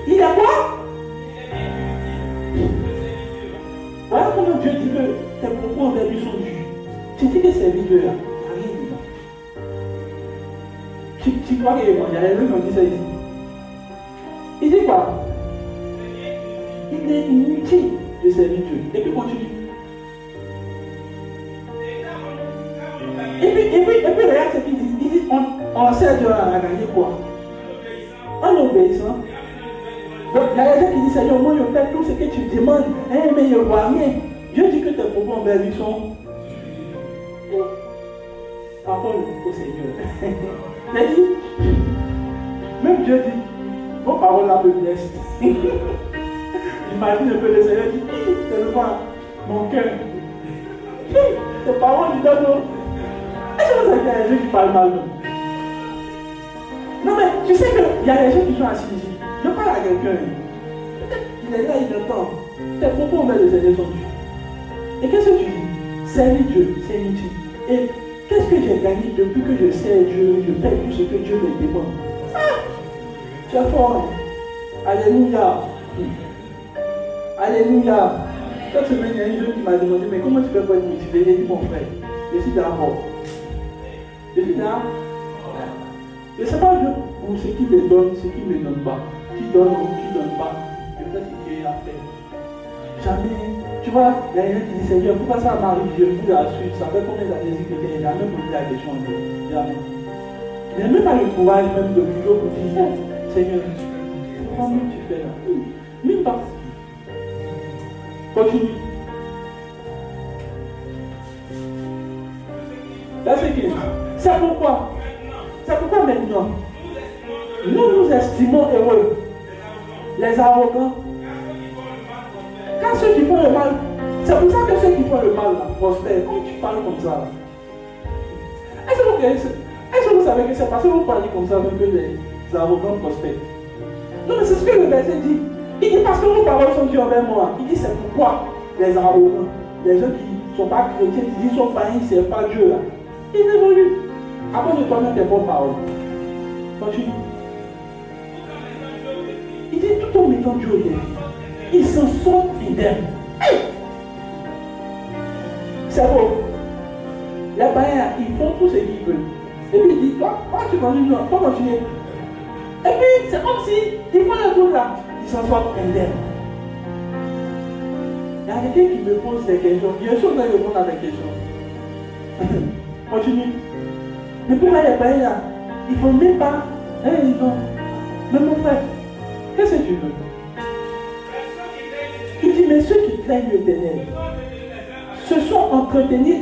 Il est quoi? Voilà comment Dieu dit que tes propos envers lui sont durs. Tu dis que c'est Dieu là, il n'y a rien dedans. Tu crois qu'il y a des gens qui ont dit ça ici. Il dit quoi? Il est inutile de servir Dieu. Et puis continue. Et puis regarde ce qu'il dit. Il dit on sert Dieu à gagner quoi? En obéissant. Donc il y a des gens qui disent Seigneur, moi je fais tout ce que tu demandes, mais je ne vois rien. Dieu dit que tes propos envers lui sont. Parole au Seigneur. Il dit, même Dieu dit, vos paroles là me blessent. J'imagine un peu le Seigneur dit, tellement mon cœur. Tes paroles lui donnent. Est-ce que vous savez qu'il y a des gens qui parlent mal? Non mais tu sais qu'il y a des gens qui sont assis ici. Je parle à quelqu'un. Peut-être qu'il est là, il entend. Tes propos envers le Seigneur sont durs. Et qu'est-ce que tu dis? Servir Dieu, c'est inutile. Et qu'est-ce que j'ai gagné depuis que je sers Dieu, je fais tout ce que Dieu me demande? Ah! Tu es fort. Alléluia. Alléluia. Cette semaine, il y a une jeune qui m'a demandé, mais comment tu fais pour être motivé? J'ai dit, mon frère, je suis d'abord. Je suis là. Je ne sais pas pour ce qui me donne, ce qui ne me donne pas. Qui donne ou qui ne donne pas. Je fais ce qu'il y a à faire. Jamais. Tu vois, il y a quelqu'un qui dit Seigneur, pourquoi ça m'arrive? Je vous assure, ça fait combien d'années que j'ai jamais posé la question de Dieu. Jamais. Il n'y a même pas le courage même de toujours pour dire Seigneur, comment tu fais là? Même pas. Continue. Là, c'est qui? C'est pourquoi? C'est pourquoi maintenant nous estimons heureux les arrogants. Quand ceux qui font le mal, c'est pour ça que ceux qui font le mal là, prospèrent. Quand tu parles comme ça, est-ce que vous savez que c'est parce que vous parlez comme ça que les arrogants prospèrent? Non, mais c'est ce que le verset dit. Il dit parce que vos paroles sont dures envers moi. Il dit c'est pourquoi les arrogants, les gens qui ne sont pas chrétiens, qui disent qu'ils sont païens, ils ne servent pas Dieu là. Ils évoluent. Après de toi-même tes bonnes paroles. Continue. Il dit tout en mettant Dieu au défi. Ils s'en sortent fidèles. Hey! C'est beau. Les païens, ils font tout ce qu'ils veulent. Et puis il dit, toi tu continues, toi continuer. Et puis c'est comme si ils font le truc là. Ils s'en sortent indemnes. Il y a quelqu'un qui me pose des questions. Bien sûr, je vais répondre à des questions. Continue. Mais pour les païens là, ils ne font même pas. Ils ont. Mais mon frère, qu'est-ce que tu veux? Il dit, mais ceux qui craignent l'Éternel, se sont entretenus.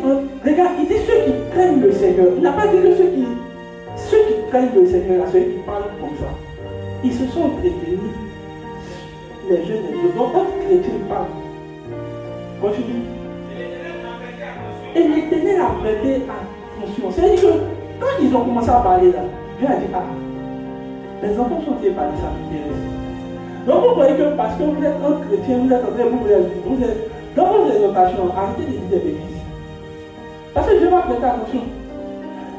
Regarde, il dit ceux qui craignent le Seigneur. Il n'a pas dit que ceux qui craignent le Seigneur, ceux qui parlent comme ça. Ils se sont entretenus, les jeunes, les autres. Donc, un chrétien parle. Continue. Et l'Éternel a prêté attention. C'est-à-dire que quand ils ont commencé à parler là, Dieu a dit, ah, les enfants sont tirés par ça m'intéresse. Donc vous voyez que parce que vous êtes un chrétien, vous êtes en train de vous êtes dans vos exhortations, arrêtez de dire des bêtises. Parce que Dieu va prêter attention.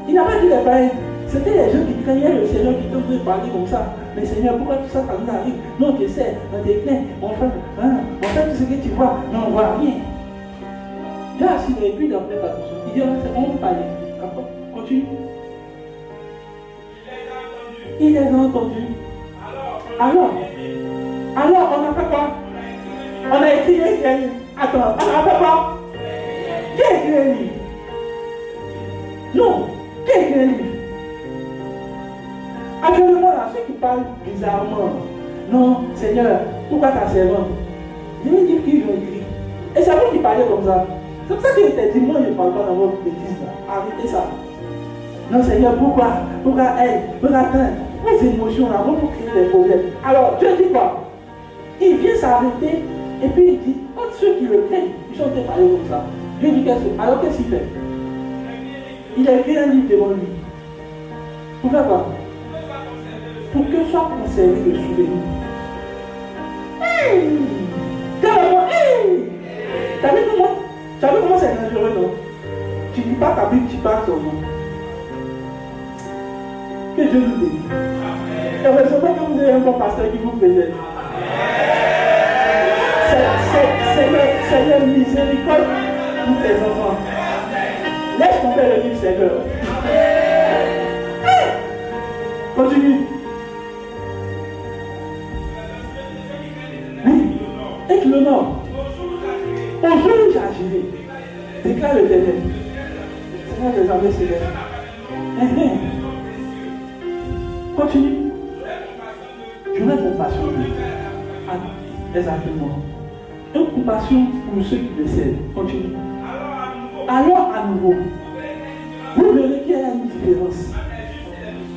Il n'a pas dit les païens. C'était les gens qui craignaient le Seigneur qui t'ont parler comme ça. Mais Seigneur, pourquoi tout ça nous arrive? Non, tu sais, on déclin, on fait tout ce que tu vois, mais on ne voit rien. Dieu a assis et puis il a prêté attention. Il dit, on parle. Continue. Il les a entendus. Alors, on a fait quoi? On a écrit un livre. Attends, on a fait quoi? Qui a écrit un livre? Non, qui a écrit un livre? Actuellement, là, ceux qui parlent bizarrement, non, Seigneur, pourquoi ta servante? Il y a un livre qu'ils ont écrit. Et c'est vous qui parlez comme ça. C'est pour ça qu'il t'a dit, moi je ne parle pas dans votre bêtise là. Arrêtez ça. Non, Seigneur, pourquoi elle? Pourquoi vos émotions là vont vous créer des problèmes. Alors, Dieu dit quoi? Il vient s'arrêter et puis il dit, entre ceux qui le craignent, ils sont en train de parler comme ça. Dieu dit qu'est-ce qu'il fait? Alors qu'est-ce qu'il fait? Il a écrit un livre devant lui. Pour faire quoi? Pour que soit conservé le souvenir. Hey! T'as vu comment c'est dangereux, non? Tu ne dis pas ta Bible, tu parles ton nom. Que Dieu nous bénisse. Et heureusement que vous avez un bon pasteur qui vous présente. C'est le miséricorde pour tes enfants. Laisse tomber le livre, Seigneur. Continue. Oui. Et que le nom. Au jour où j'agirai, déclare l'Éternel. Seigneur des armées célestes. Continue. J'aurai compassion de lui. Exactement. Une compassion pour ceux qui décèdent. Continue. Alors à nouveau, vous verrez qu'il y a une différence.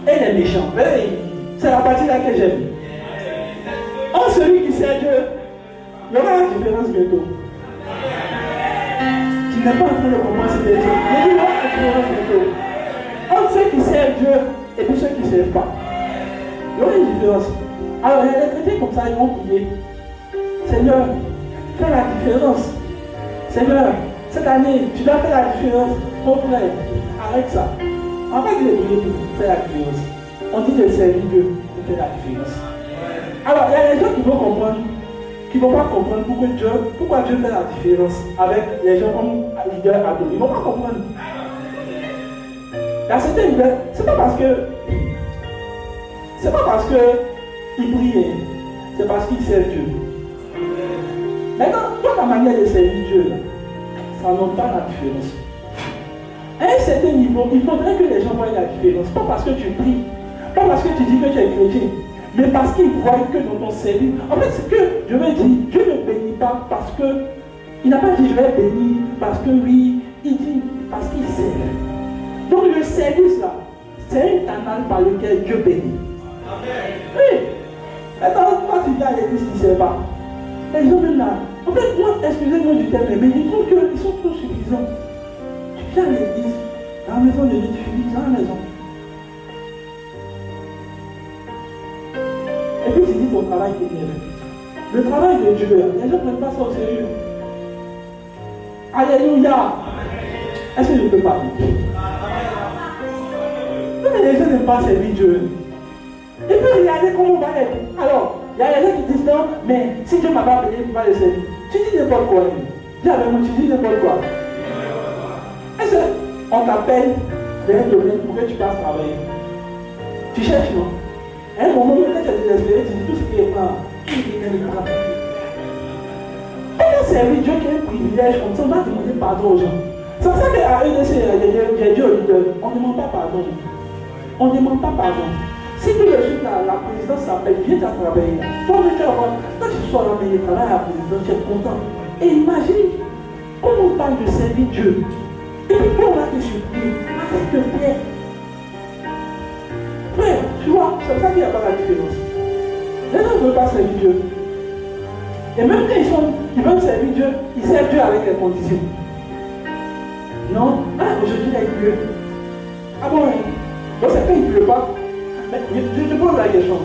Et les méchants. C'est la partie là que j'aime. En celui qui sait Dieu, il y aura une différence bientôt. Tu n'es pas en train de comprendre ce que je dis. Mais il y aura une différence bientôt. Entre ceux qui servent Dieu et puis ceux qui ne servent pas. Il y aura une différence. Alors, il y a des chrétiens comme ça, ils vont prier. Seigneur, fais la différence. Seigneur, cette année, tu dois faire la différence. Mon frère, arrête ça. On va dire de prier pour faire la différence. On dit de servir Dieu pour faire la différence. Alors, il y a des gens qui vont comprendre, qui ne vont pas comprendre pourquoi Dieu fait la différence avec les gens comme leader adultes. Ils ne vont pas comprendre. Il y a certains leaders, c'est pas parce que ils prient, c'est parce qu'ils servent Dieu. Maintenant, toi, ta manière de servir Dieu, ça n'ont pas la différence. À un certain niveau, il faudrait que les gens voient la différence. Pas parce que tu pries, pas parce que tu dis que tu es chrétien, mais parce qu'ils voient que dans ton service. En fait, c'est que je veux dire, Dieu ne bénit pas parce que. Il n'a pas dit je vais bénir parce que oui, il dit parce qu'il sert. Donc le service là, c'est un canal par lequel Dieu bénit. Oui. Maintenant, quand tu dis à l'église qui ne sert pas, les gens viennent là. En fait, moi, excusez-moi du terme, mais je trouve qu'ils sont trop suffisants. Tu viens à l'église, dans la maison de Dieu, tu finis dans la maison. Et puis tu dis ton travail qui est bien. Le travail de Dieu, les gens ne prennent pas ça au sérieux. Alléluia. Est-ce que je peux parler? Mais les gens n'aiment pas servir Dieu. Et puis regardez comment on va être. Alors, il y a des gens qui disent non, mais si Dieu m'a pas appelé, il va le servir. Tu dis n'importe quoi. Dis avec moi, tu dis n'importe quoi. Est-ce qu'on t'appelle dans un domaine pour que tu passes travailler? Tu cherches, non? À un moment, quand tu es désespéré, tu dis tout ce qui est pas. Comment servir Dieu qui est un privilège comme ça, on va demander pardon aux gens. C'est pour ça qu'à EDC, j'ai dit au leader, on ne demande pas pardon. On ne demande pas pardon. Si tout de suite la présidence s'appelle, viens à travailler. Toi, tu vas voir, quand tu sois là, mais il travaille à la présidence, tu es content. Et imagine, Quand on parle de servir Dieu, et puis on va te surprendre, arrête de faire. Frère, tu vois, c'est ça qu'il n'y a pas la différence. Les gens ne veulent pas servir Dieu. Et même quand ils veulent servir Dieu, ils servent Dieu avec les conditions. Non, aujourd'hui là il pleut. Ah bon, hein? Donc c'est quand il ne pleut pas. Mais je te pose la question.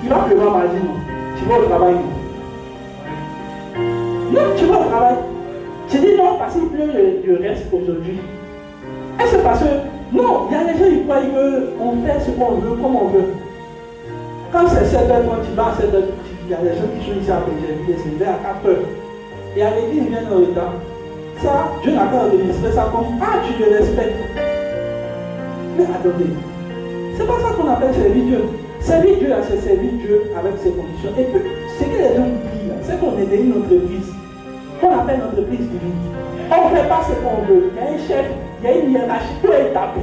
Il va pleuvoir mardi, non? Tu vas au travail, non? Non, tu vas au travail. Tu dis non, parce qu'il pleut, je reste aujourd'hui. Est-ce que parce que, non, il y a des gens qui croient qu'on fait ce qu'on veut, comme on veut. Quand c'est 7h30, tu vas à 7h, il y a des gens qui sont ici à Péjéville, c'est levé à 4h. Et à l'église, ils viennent en retard. Ça, Dieu n'a pas enregistré ça comme tu le respectes. Mais attendez, c'est pas ça qu'on appelle servir Dieu. Servir Dieu, c'est servir Dieu avec ses conditions. Et puis, ce que les gens oublient, c'est qu'on est dans une entreprise, qu'on appelle une entreprise divine. On ne fait pas ce qu'on veut. Il y a un chef, il y a une hiérarchie, tout est établi.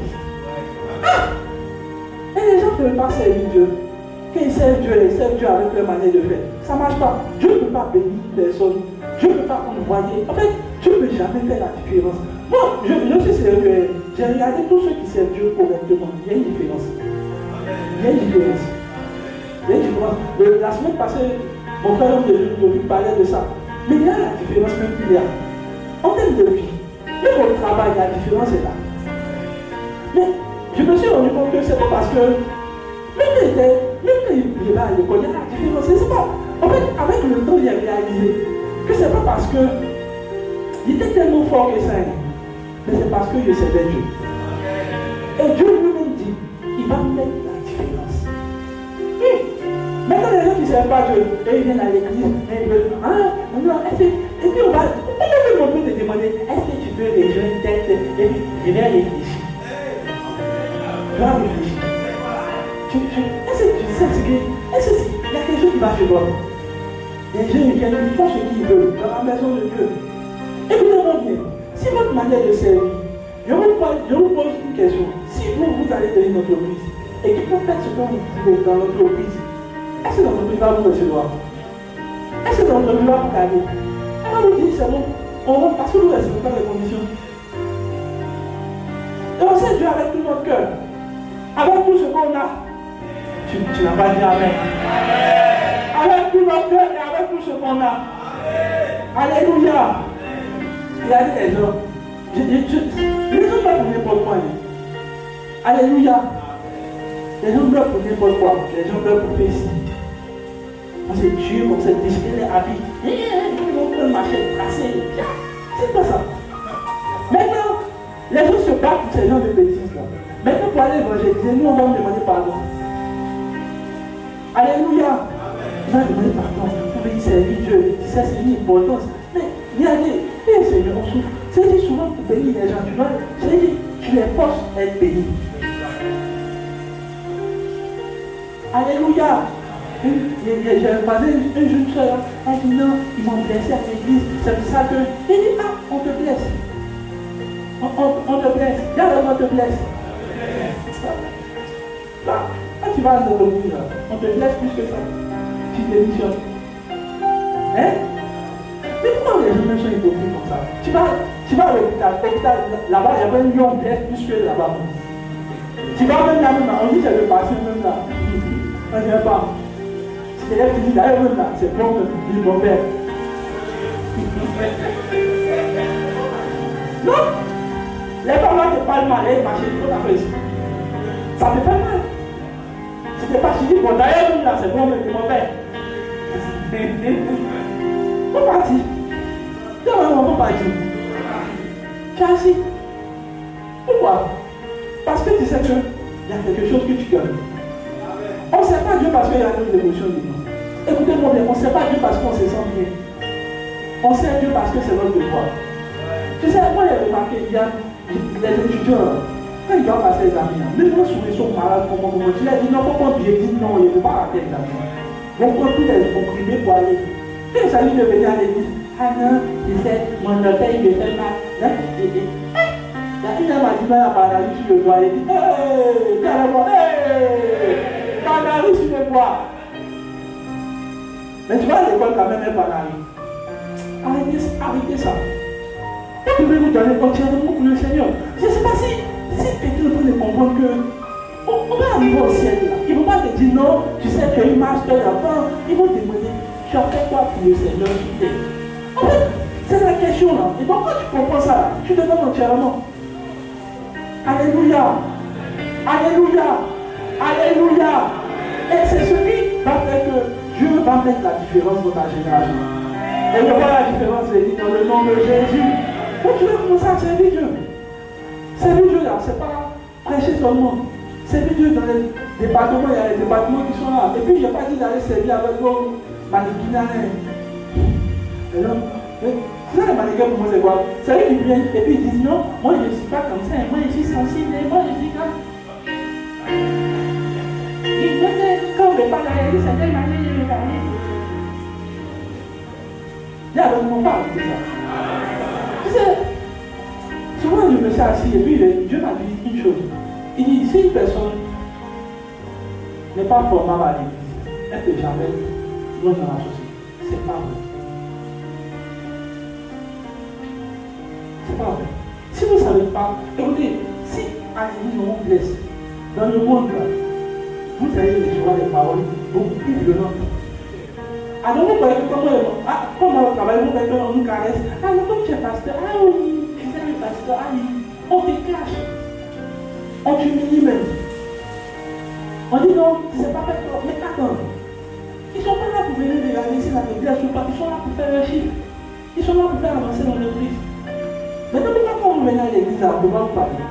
Et les gens ne veulent pas servir Dieu. Quand ils servent Dieu avec leur manière de faire. Ça ne marche pas. Dieu ne peut pas bénir personne. Dieu ne peut pas envoyer. En fait, Dieu ne peut jamais faire la différence. Moi, je suis sérieux. J'ai regardé tous ceux qui servent Dieu correctement. Il y a une différence. Il y a une différence. Il y a une différence. La semaine passée, mon frère de lui parlait de ça. Mais il y a la différence même qu'il y a. En termes de vie, même au travail, la différence est là. Mais je me suis rendu compte que c'est pas parce que même quand il est là à l'école, il y a la différence. C'est pas. En fait, avec le temps, il a réalisé que c'est pas parce que il était tellement fort que ça, mais c'est parce que je servais Dieu. Et Dieu lui-même dit, il va mettre la différence. Maintenant, les gens qui ne servent pas Dieu, et ils viennent à l'église, et ils veulent, et puis on peut te demander, est-ce que tu peux rejoindre telle, et puis je vais réfléchir. Je vais réfléchir. Est-ce que tu sais ce que, est-ce qu'il y a quelque chose qui va chez toi? Les gens ils font ce qu'ils veulent dans la maison de Dieu. Écoutez-moi bien, si votre manière de servir, je vous pose une question. Si vous allez dans une entreprise et que vous faites ce que vous voulez dans l'entreprise, est-ce que l'entreprise va vous recevoir? Est-ce que l'entreprise va vous garder? On va vous dire c'est bon, parce que vous ne respectez pas les conditions. Et on sert Dieu avec tout notre cœur, avec tout ce qu'on a. Tu n'as pas dit Amen. Avec tout notre cœur et avec tout ce qu'on a. Alléluia. Il a dit les gens. Les gens pleurent pour n'importe quoi. Alléluia. Les gens pleurent pour n'importe quoi. Les gens pleurent pour faire ici. Parce que Dieu, comme c'est déchiré les habits. Ils vont prendre ma chaîne tracée. C'est pas ça. Maintenant, les gens se battent pour ces gens de bêtises là. Maintenant, pour aller évangéliser, nous on va me demander pardon. Alléluia. Il va demander pardon. Vous pouvez servir Dieu. Ça, c'est une importance. Mais il y a des Seigneur, on souffre. C'est-à-dire souvent pour bénir les gens, c'est-à-dire tu les forces à être bénis. Alléluia. J'ai regardé une jeune soeur, elle dit non, ils m'ont blessé à l'église, c'est pour ça que. Il dit on te blesse. On te blesse. Viens on te blesse. Là, quand tu vas à l'automobile, on te blesse plus que ça. Tu démissionnes. Hein? Mais pourquoi les gens sont hypocrites comme ça? Tu vas à l'hôpital, là-bas, il y avait un lion blesse plus que là-bas. Tu vas même là, on dit que c'est le patient même là. On ne vient pas. C'est elle qui dit d'ailleurs même là, c'est bon, dit mon père. Non! Les parents te parlent mal, ils marchent, il faut la faire. Ça te fait mal. C'était pas fini, bon d'ailleurs même là, c'est bon, mais mon père. Faut partir. Non, faut partir. Tu es assis. Pourquoi? Parce que tu sais qu'il y a quelque chose que tu gagnes. On ne sait pas Dieu parce qu'il y a une émotion dedans. Écoutez-moi bien, on ne sait pas Dieu parce qu'on se sent bien. On sait Dieu parce que c'est notre devoir. Tu sais, moi j'ai remarqué, il y a les étudiants, quand ils doivent passer les examens, les gens souvent sont malades, tu leur dis non, faut qu'on dit non, il ne faut pas rater l'examen. On prend tous les comprimés pour aller. Quand il s'agit de venir à l'église, ah non, il sait, mon notaire il me fait mal. Là, il dit, il a dit, il a parlé sur le doigt, il dit, hé, carrément, hé. Panari sur le bois. Mais tu vas à l'école quand même, un panari. Arrêtez ça. Vous devez vous donner entièrement pour le Seigneur. Je ne sais pas si quelqu'un est en train de comprendre que on va arriver au ciel là. Ils ne vont pas te dire non, tu sais, tu as une marche de l'enfant. Ils vont te demander, tu as fait quoi pour le Seigneur? En fait, c'est la question là. Et donc quand tu comprends ça là, tu te donnes entièrement. Alléluia. Alléluia. Alléluia. Et c'est ce qui va faire que Dieu va mettre la différence dans ta génération. Et il y aura la différence dans le nom de Jésus. Donc tu vas commencer à servir Dieu. Servir Dieu là, c'est pas prêcher seulement. Servir Dieu dans les départements, il y a les départements qui sont là. Et puis il n'y a pas dit d'aller servir avec vos mannequins. C'est ça les mannequins pour moi, c'est quoi? C'est eux qui viennent et puis ils disent non, moi je ne suis pas comme ça, moi je suis sensible, moi je suis comme. Ils veulent quand on ne parle à l'église, c'est telle manière de me parler. Il y a vraiment pas de ça. Tu sais, souvent je me suis assis et puis Dieu m'a dit une chose. Il dit, si une personne n'est pas formable à l'église, elle ne peut jamais jouer dans la société. C'est pas vrai. C'est pas vrai. Si vous ne savez pas, écoutez, si à l'église on vous blesse, dans le monde là, vous allez recevoir des paroles beaucoup plus violentes. Alors vous voyez comment on travaille, vous voyez qu'on nous caresse. Ah non, comme tu es pasteur, ah oui, tu sais le pasteur, ah oui, on te cache. On t'humilie même. On dit non, c'est pas fait pour. Mais attends. Ils ne sont pas là pour venir regarder si la blesse ou pas. Ils sont là pour faire un chiffre. Ils sont là pour faire avancer dans l'église. Maintenant, quand on vient à l'église, on va vous parler.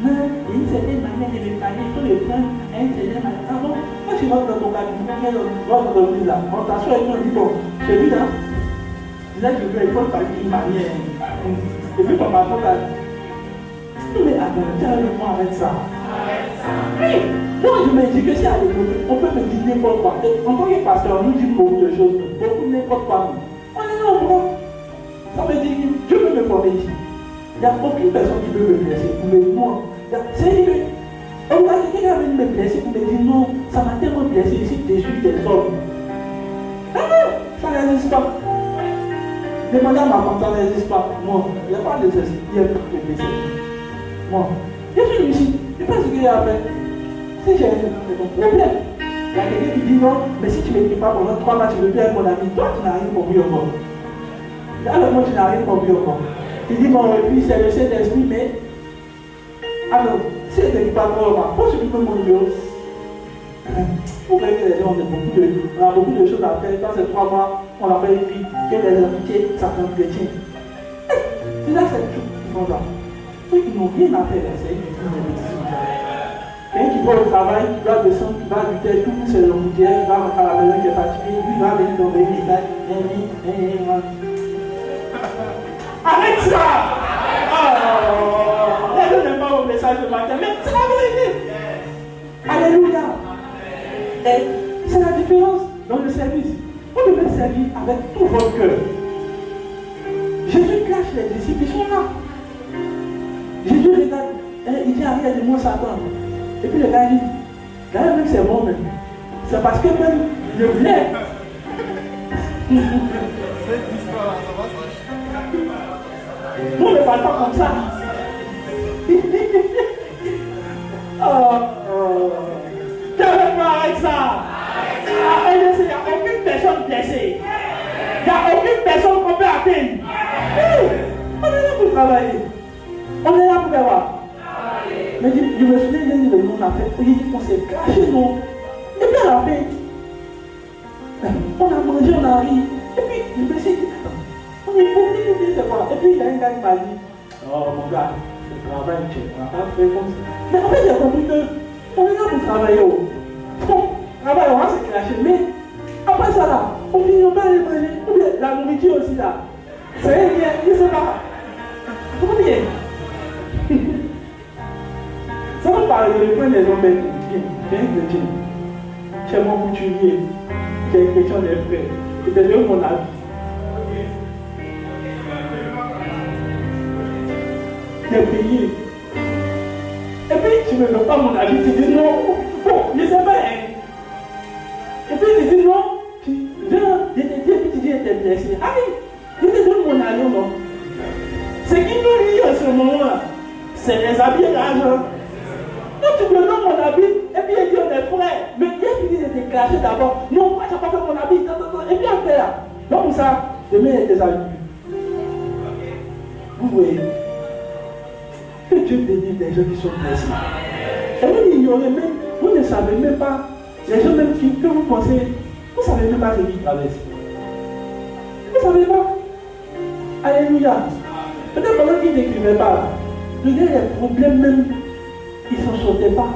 Non, il y a une certaine manière de me parler. Il faut le prendre à une certaine manière. Ah bon, quand tu rentres dans ton cabinet, dans l'église là, on t'assoit et on dit bon, celui-là, là, il faut parler d'une manière. Et puis ton patron là. Mais attends, dis-moi avec ça. Oui, moi je me dis que si à l'école, on peut me dire n'importe quoi. En tant que pasteur, on nous dit beaucoup de choses, beaucoup n'importe quoi. On est là, on voit. Ça veut dire que Dieu peut me former ici. Il n'y a aucune personne qui peut me blesser, mais moi. C'est-à-dire que, on va dire quelqu'un vient me blesser pour me dire non, ça m'a tellement blessé ici que je suis des hommes. Ah non, ça n'existe pas. Demandez à ma femme, ça n'existe pas. Moi, il n'y a pas de ceci, il y a pas de blessé. Moi, je suis ici, je sais pas ce qu'il y a à faire. Si j'ai un problème, il y a quelqu'un qui dit non, mais si tu ne m'écris pas pendant 3 mois, tu veux plus être mon ami, toi tu n'as rien compris encore. Alors moi tu n'as rien compris encore. Il dit mon refus, c'est le Saint-Esprit, mais. Alors, si elle ne t'écrit pas pour moi, pourquoi tu peux mon Dieu? Vous voyez que les gens on a beaucoup de choses à faire. Dans ces 3 mois, on a fait écrit que les amitiés, ça prend chrétien. C'est là cette chose qui font là. Ceux qui n'ont rien à faire, c'est eux qui font des bêtises. Quelqu'un qui va au travail, qui va descendre, qui va lutter, tout c'est l'embouteillage, qui va rentrer à la maison, qui est fatigué, lui va venir tomber, il va arrête ça! Oh! Les gens n'aiment pas vos messages de matin, mais c'est la vérité! Alléluia! Et c'est la différence dans le service. Vous devez servir avec tout votre cœur. Jésus cache les disciples, ils sont là. Jésus regarde, il dit arrière de moi Satan. Et puis le gars dit, même c'est bon même. C'est parce que même je voulais. Nous ne parlons pas comme ça. Tu avec moi avec ça. Il n'y a aucune personne blessée. Il n'y a aucune personne qu'on peut atteindre. On est là pour travailler. On est là pour voir. Mais je me souviens, il y a eu le monde à faire. Il dit qu'on s'est caché, non. Et puis à la fin, on a mangé, on a ri. Et puis, je me suis dit, on est pour lui, c'est quoi. Et puis, il y a un gars qui m'a dit, oh mon gars, le travail, on n'a pas fait comme ça. Mais en fait, j'ai compris qu'on est là pour travailler. Bon, travail, on va se cacher. Mais après ça, là, on finit pas aller manger. La nourriture aussi, là. C'est rien, je ne sais pas. Combien? Ça va parler de l'épreuve des hommes bêtes. J'ai un chrétien. Chez mon couturier. J'ai un chrétien des frères. C'était lui mon ami. J'ai payé. Et puis tu ne me donnes pas mon avis. Tu dis non. Bon, je ne sais pas. Et puis tu dis non. Je te dis, et puis tu dis, tu es blessé. Ah oui, je te donne mon avis, non. C'est c'est les habillages. Quand tu me donnes mon habit, et puis il dit on est frères. Mais il a fini de te clasher d'abord. Non, moi, tu n'as pas fait mon habit. Et puis on fait là. Donc pour ça, demain, il y a des habits. Vous voyez, que Dieu bénisse les gens qui sont blessés. Et vous l'ignorez même, vous ne savez même pas, les gens même que vous pensez, vous ne savez même pas ce qu'ils traversent. Vous ne savez pas. Alléluia. Peut-être pendant qu'ils n'écrivaient pas, il y a des problèmes même, ils ne s'en sortaient pas.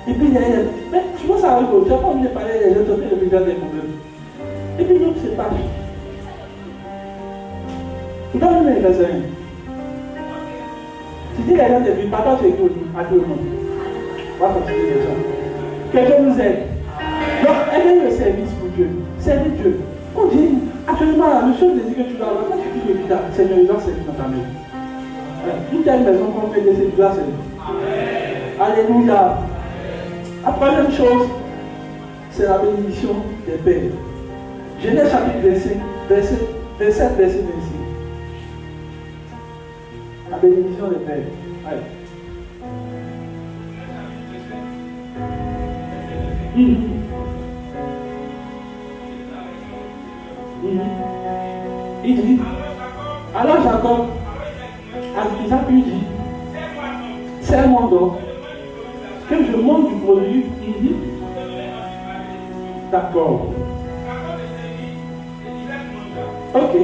Et puis il y a des... Mais souvent ça arrive, tu n'as pas envie de parler des gens sortaient déjà des problèmes. Et puis l'autre c'est pas. Donne-nous les raisins. Tu dis les gens de vie, partage avec tout à tout le monde. On va continuer les gens. Que Dieu nous aide. Donc, aimez le service pour Dieu. Servez Dieu. On dit, actuellement, la chose de dire que tu dois avoir, quand tu dis que Seigneur, il doit servir dans ta maison. Une telle maison qu'on fait laisser, tu dois servir. Alléluia. La troisième chose, c'est la bénédiction des pères. Genèse chapitre 27, verset 26. La bénédiction des pères. Ouais. Il dit, alors Jacob, à Isaac lui dit, serre-moi donc, que je monte du produit. D'accord. Ok.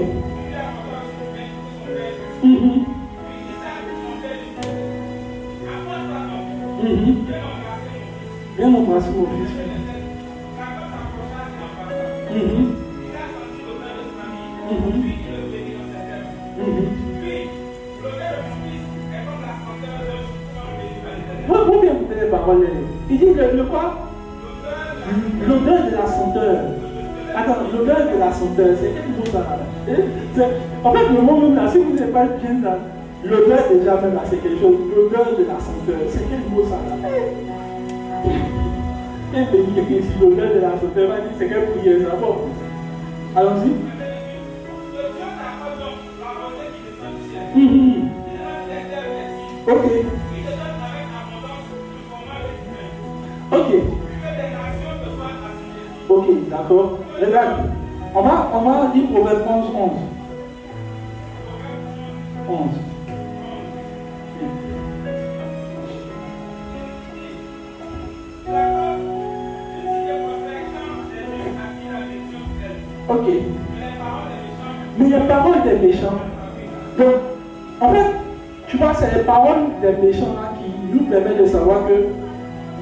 Viens m'embrasser mon fils. Vous bien écouter les paroles. Il dit le quoi? L'odeur de la senteur. Attends, l'odeur de la senteur, c'est quel mot ça là? En fait, le mot même là, si vous n'êtes pas bien là, l'odeur déjà même là, c'est quelque chose. L'odeur de la senteur, c'est quel mot ça là? Et béni quelqu'un ici, l'odeur de la senteur, va dire c'est quelle prière ça? Bon, allons-y. Ok. Ok. Ok, d'accord. Regarde, on va lire Proverbe 11. 11. Ok. Mais les paroles des méchants. Donc, en fait, tu vois, c'est les paroles des méchants là qui nous permettent de savoir que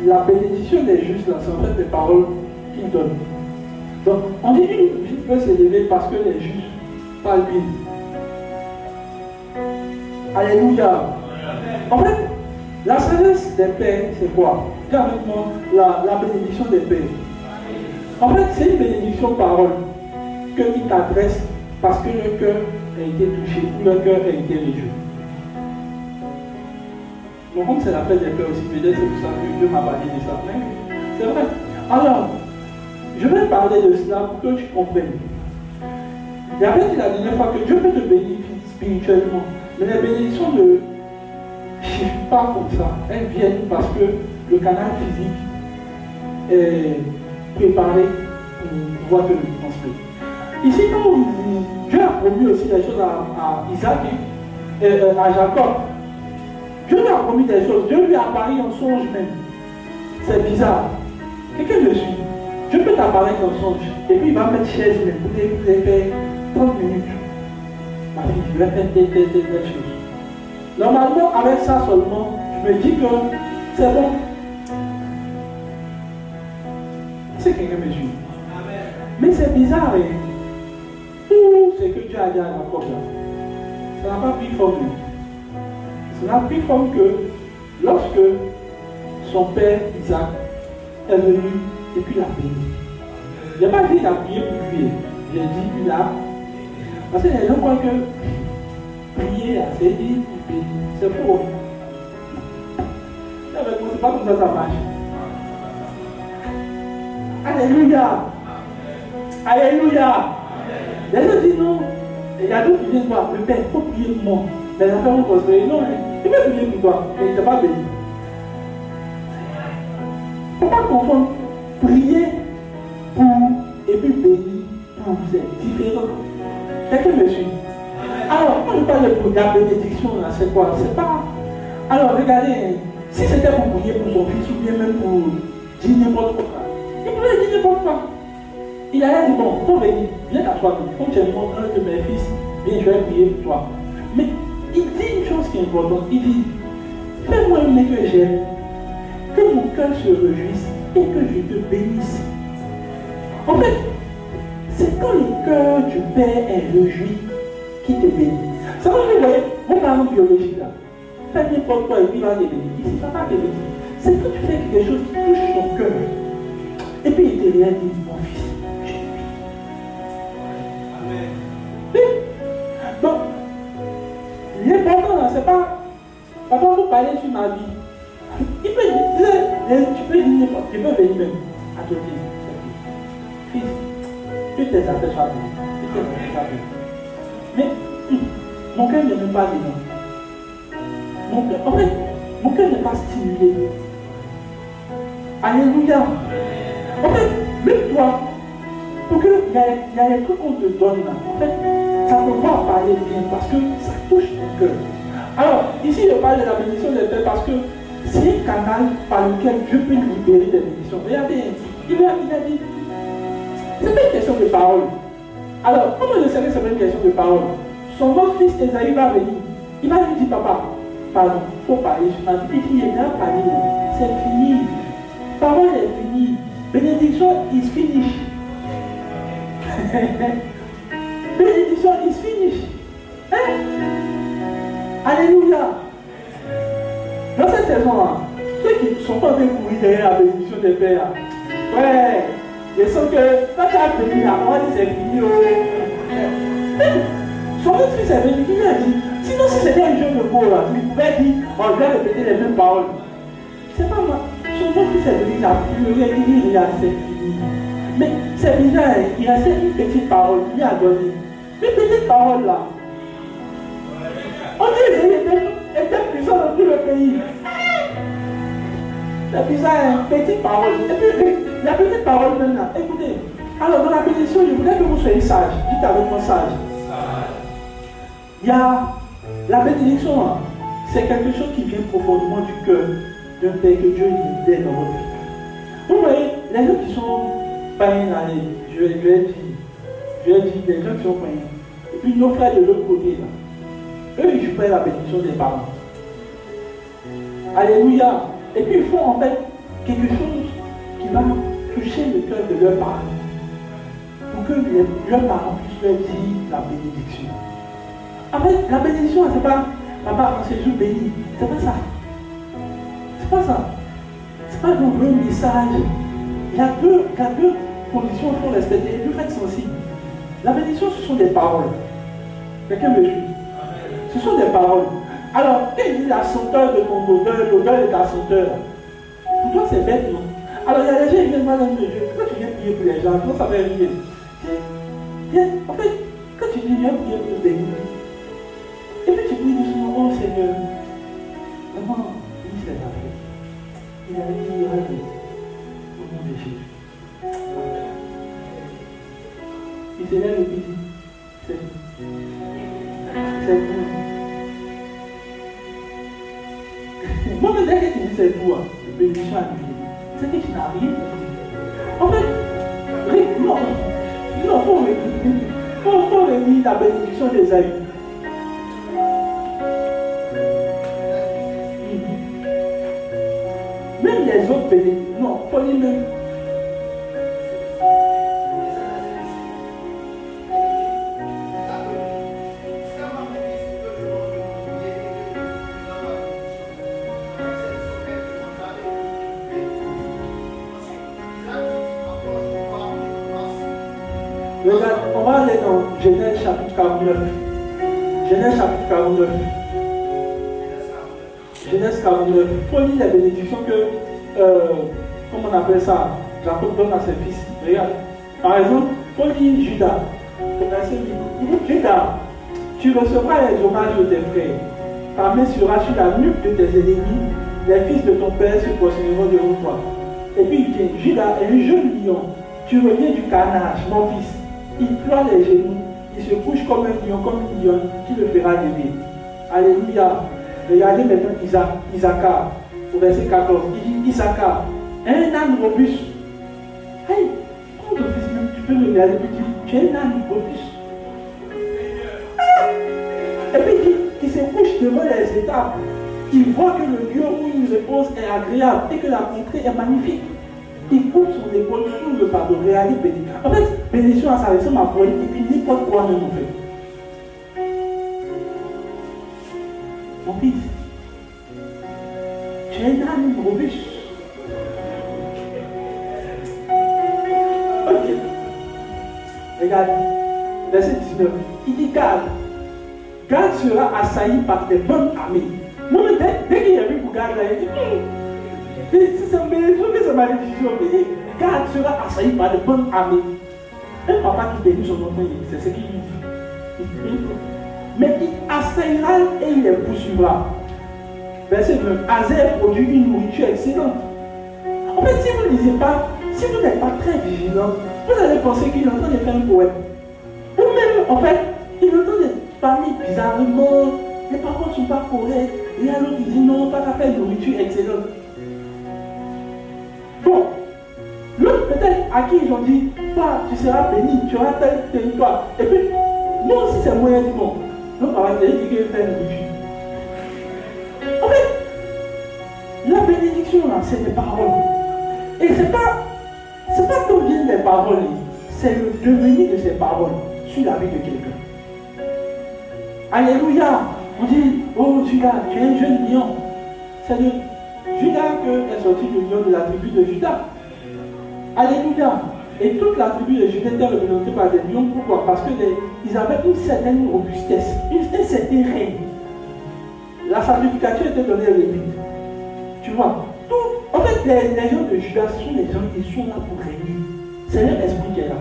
la bénédiction des justes là, c'est en fait des paroles qu'ils donnent. Donc, on dit qu'une vie peut s'élever parce que les justes parlent bien. Alléluia. En fait, la sagesse des pères, c'est quoi? Dis avec moi, la bénédiction des pères. En fait, c'est une bénédiction parole qu'ils t'adressent parce que le cœur a été touché ou le cœur a été réjoui. Donc, comme c'est la fête des pères aussi, peut-être c'est pour ça que Dieu m'a parlé de ça. Mais c'est vrai. Alors, je vais parler de cela pour que tu comprennes. J'avais dit la dernière fois que Dieu peut te bénir spirituellement, mais les bénédictions ne chiffrent pas comme ça. Elles viennent parce que le canal physique est préparé pour pouvoir te le transmettre. Ici, quand Dieu a promis aussi des choses à Isaac et à Jacob, Dieu lui a promis des choses. Dieu lui a apparu en songe même. C'est bizarre. Quelqu'un me suit. Dieu peut t'apparaître en songe. Et puis il va mettre chaise même. Vous allez faire 30 minutes. Ma fille, je vais faire des choses. Normalement, avec ça seulement, je me dis que c'est bon. C'est quelqu'un me suit. Mais c'est bizarre. Tout ce que Dieu a dit à Jacob là, ça n'a pas pris forme. Ça n'a pris forme que lorsque son père Isaac est venu et puis il a béni. Il n'a pas dit qu'il a prié pour lui. Il a dit qu'il a. Parce que les gens croient que prier, c'est dire pour bénir. C'est faux. C'est pas comme ça marche. Alléluia. Alléluia. Les gens disent non. Et il y a d'autres qui viennent voir. Le père, il faut prier pour moi. les affaires vont prospérer. Non, il va prier pour toi, mais il ne t'a pas béni. Il ne faut pas confondre prier pour et puis bénir pour. C'est différent. Quelqu'un me suit. Alors, quand je parle de la bénédiction, là, c'est quoi? C'est pas. Alors, regardez, si c'était pour prier pour son fils ou bien même pour dire n'importe quoi, il pouvait dire n'importe quoi. Il allait dire, bon, faut venir, viens à toi, comme tu es un de mes fils, viens, je vais prier pour toi. Mais il dit une chose qui est importante, il dit, fais-moi aimer que j'aime, que mon cœur se réjouisse et que je te bénisse. En fait, c'est quand le cœur du Père est réjoui qui te bénit. C'est comme vous voyez, mon parent biologique là, fais n'importe quoi et puis il va te bénir. Il ne va pas te bénir. C'est quand tu fais quelque chose qui touche ton cœur. Et puis il te regarde et dit, mon fils, je te bénis. Amen. Oui. Donc, l'important là, c'est pas, papa, il faut parler sur ma vie. Il peut dire, tu peux dire n'importe quoi, tu peux venir même à te dire, fils, que tes affaires soient bonnes, que tes affaires soient bonnes. Mais mon cœur ne met pas dedans. En fait, mon cœur n'est pas stimulé. Alléluia. En fait, même toi, pour qu'il y a des trucs qu'on te donne là, en fait, ça ne peut pas parler bien parce que ça touche ton cœur. Alors, ici, je parle de la bénédiction des pères parce que c'est un canal par lequel Dieu peut libérer des bénédictions. Regardez, il a dit, c'est pas une question de parole. Alors, comment je sais que c'est pas une question de parole? Son autre fils Esaïe va venir. Il va lui dire, papa, pardon, il faut parler sur ma vie. Il est bien parlé. C'est fini. Parole est finie. Bénédiction is finished. Bénédiction is finished. Hein? Alléluia. Dans cette saison-là, ceux qui sont pas venus courir derrière la bénédiction des pères, ouais, je sens que quand tu as béni, on va dire c'est fini. Son autre fils est venu, il lui a dit, sinon si c'était un jeu de mots là, il pouvait dire, oh, je vais répéter les mêmes paroles. C'est pas moi. Son autre fils est venu, il a pleuré, il a c'est fini. Mais c'est bizarre, il restait une petite parole, il lui a donné. Une petite parole là. On dit qu'il était puissant dans tout le pays. C'est bizarre, une petite parole. Et puis la petite parole même là, écoutez. Alors dans la bénédiction, je voudrais que vous soyez sages. Dites avec moi sage. Il y a la bénédiction, c'est quelque chose qui vient profondément du cœur d'un Père que Dieu libère dans votre vie. Vous voyez, les gens qui sont païens, je vais dire, les gens qui sont païens. Et puis nos frères de l'autre côté, là, eux, ils jouent pas la bénédiction des parents. Alléluia. Et puis ils font en fait quelque chose qui va toucher le cœur de leurs parents. Pour que leurs parents puissent leur dire la bénédiction. En fait, la bénédiction, c'est pas papa, on s'est juste béni. C'est pas ça. C'est pas ça. C'est pas un vrai message. Il y a deux conditions qu'il faut respecter, et deux faits sensibles. La bénédiction, ce sont des paroles. Quelqu'un me suit? Ce sont des paroles. Alors, quand il dit la senteur de ton odeur, l'odeur de ta senteur, pour toi c'est bête, non? Alors, il y a des gens qui viennent mal dans le jeu. Quand tu viens prier pour les gens, comment ça va arriver? En fait, quand tu dis viens prier pour bénir, et puis tu pries doucement, oh Seigneur, vraiment, il s'est lavé. Il a dit, allez, au nom de Jésus. Il s'est lève et puis dit, c'est vous. Moi, dès que tu dis c'est vous, le bénédiction a dit, c'est que tu n'as rien fait. En fait, non, il faut relire la bénédiction d'Ésaïe. Même les autres bénédictions, non, il faut lire même. Regarde, on va aller dans Genèse chapitre 49. Genèse chapitre 49. Genèse 49. Il faut lire les bénédictions que, comment on appelle ça, Jacob donne à ses fils. Regarde. Par exemple, il faut lire Judas. Il dit Judas, Tu recevras les hommages de tes frères. Ta main sera sur la nuque de tes ennemis. Les fils de ton père se prosterneront devant toi. Et puis il dit, Judas est un jeune lion. Tu reviens du carnage, mon fils. Il ploie les genoux. Il se couche comme un lion, comme une lionne qui le fera lever. Alléluia. Regardez maintenant Isaacar, au verset 14. Il dit, Isaacar, un âne robuste. Hey, quand ton fils même, tu peux me regarder et dire, tu es un âne robuste. Et puis il dit, il se couche devant les étapes. Il voit que le lieu où il repose est agréable et que la contrée est magnifique. Il coupe son épaule sous le fardeau, réalise bénédiction. En fait, bénédiction, ça ressemble à quoi? Et puis n'importe quoi même en fait. Mon fils, tu es un âne robuste. Ok. Regarde, verset 19. Il dit Gad. Gad sera assailli par des bonnes armées. Moi, dès qu'il y a vu pour Gad, il dit c'est sa malédiction. Gad sera assailli par de bonnes armées. Un papa qui bénit son enfant, c'est ce qu'il lui dit. Mais il assaillira et il les poursuivra. Verset 9. Azer produit une nourriture excellente. En fait, si vous ne lisez pas, si vous n'êtes pas très vigilant, vous allez penser qu'il est en train de faire un poème. Ou même, en fait, il est en train de parler bizarrement, les paroles ne sont pas correctes. Et alors il dit non, pas qu'à faire une nourriture excellente. Bon, l'autre peut-être à qui ils ont dit, toi tu seras béni, tu auras tel territoire. Et puis, nous aussi c'est moyen du bon. Donc on va dire qu'il veut faire une nourriture. En fait, la bénédiction là, c'est des paroles. Et c'est pas d'où viennent les paroles, c'est le devenir de ces paroles sur la vie de quelqu'un. Alléluia. On dit, oh Judas, tu es un jeune lion. C'est de Judas que est sorti le lion de la tribu de Judas. Alléluia. Et toute la tribu de Judas était représentée par des lions. Pourquoi? Parce qu'ils avaient une certaine robustesse, un certain règne. La sanctification était donnée aux Lévites. Tu vois, en fait, les gens de Judas sont les gens qui sont là pour régner. C'est leur esprit qui est là.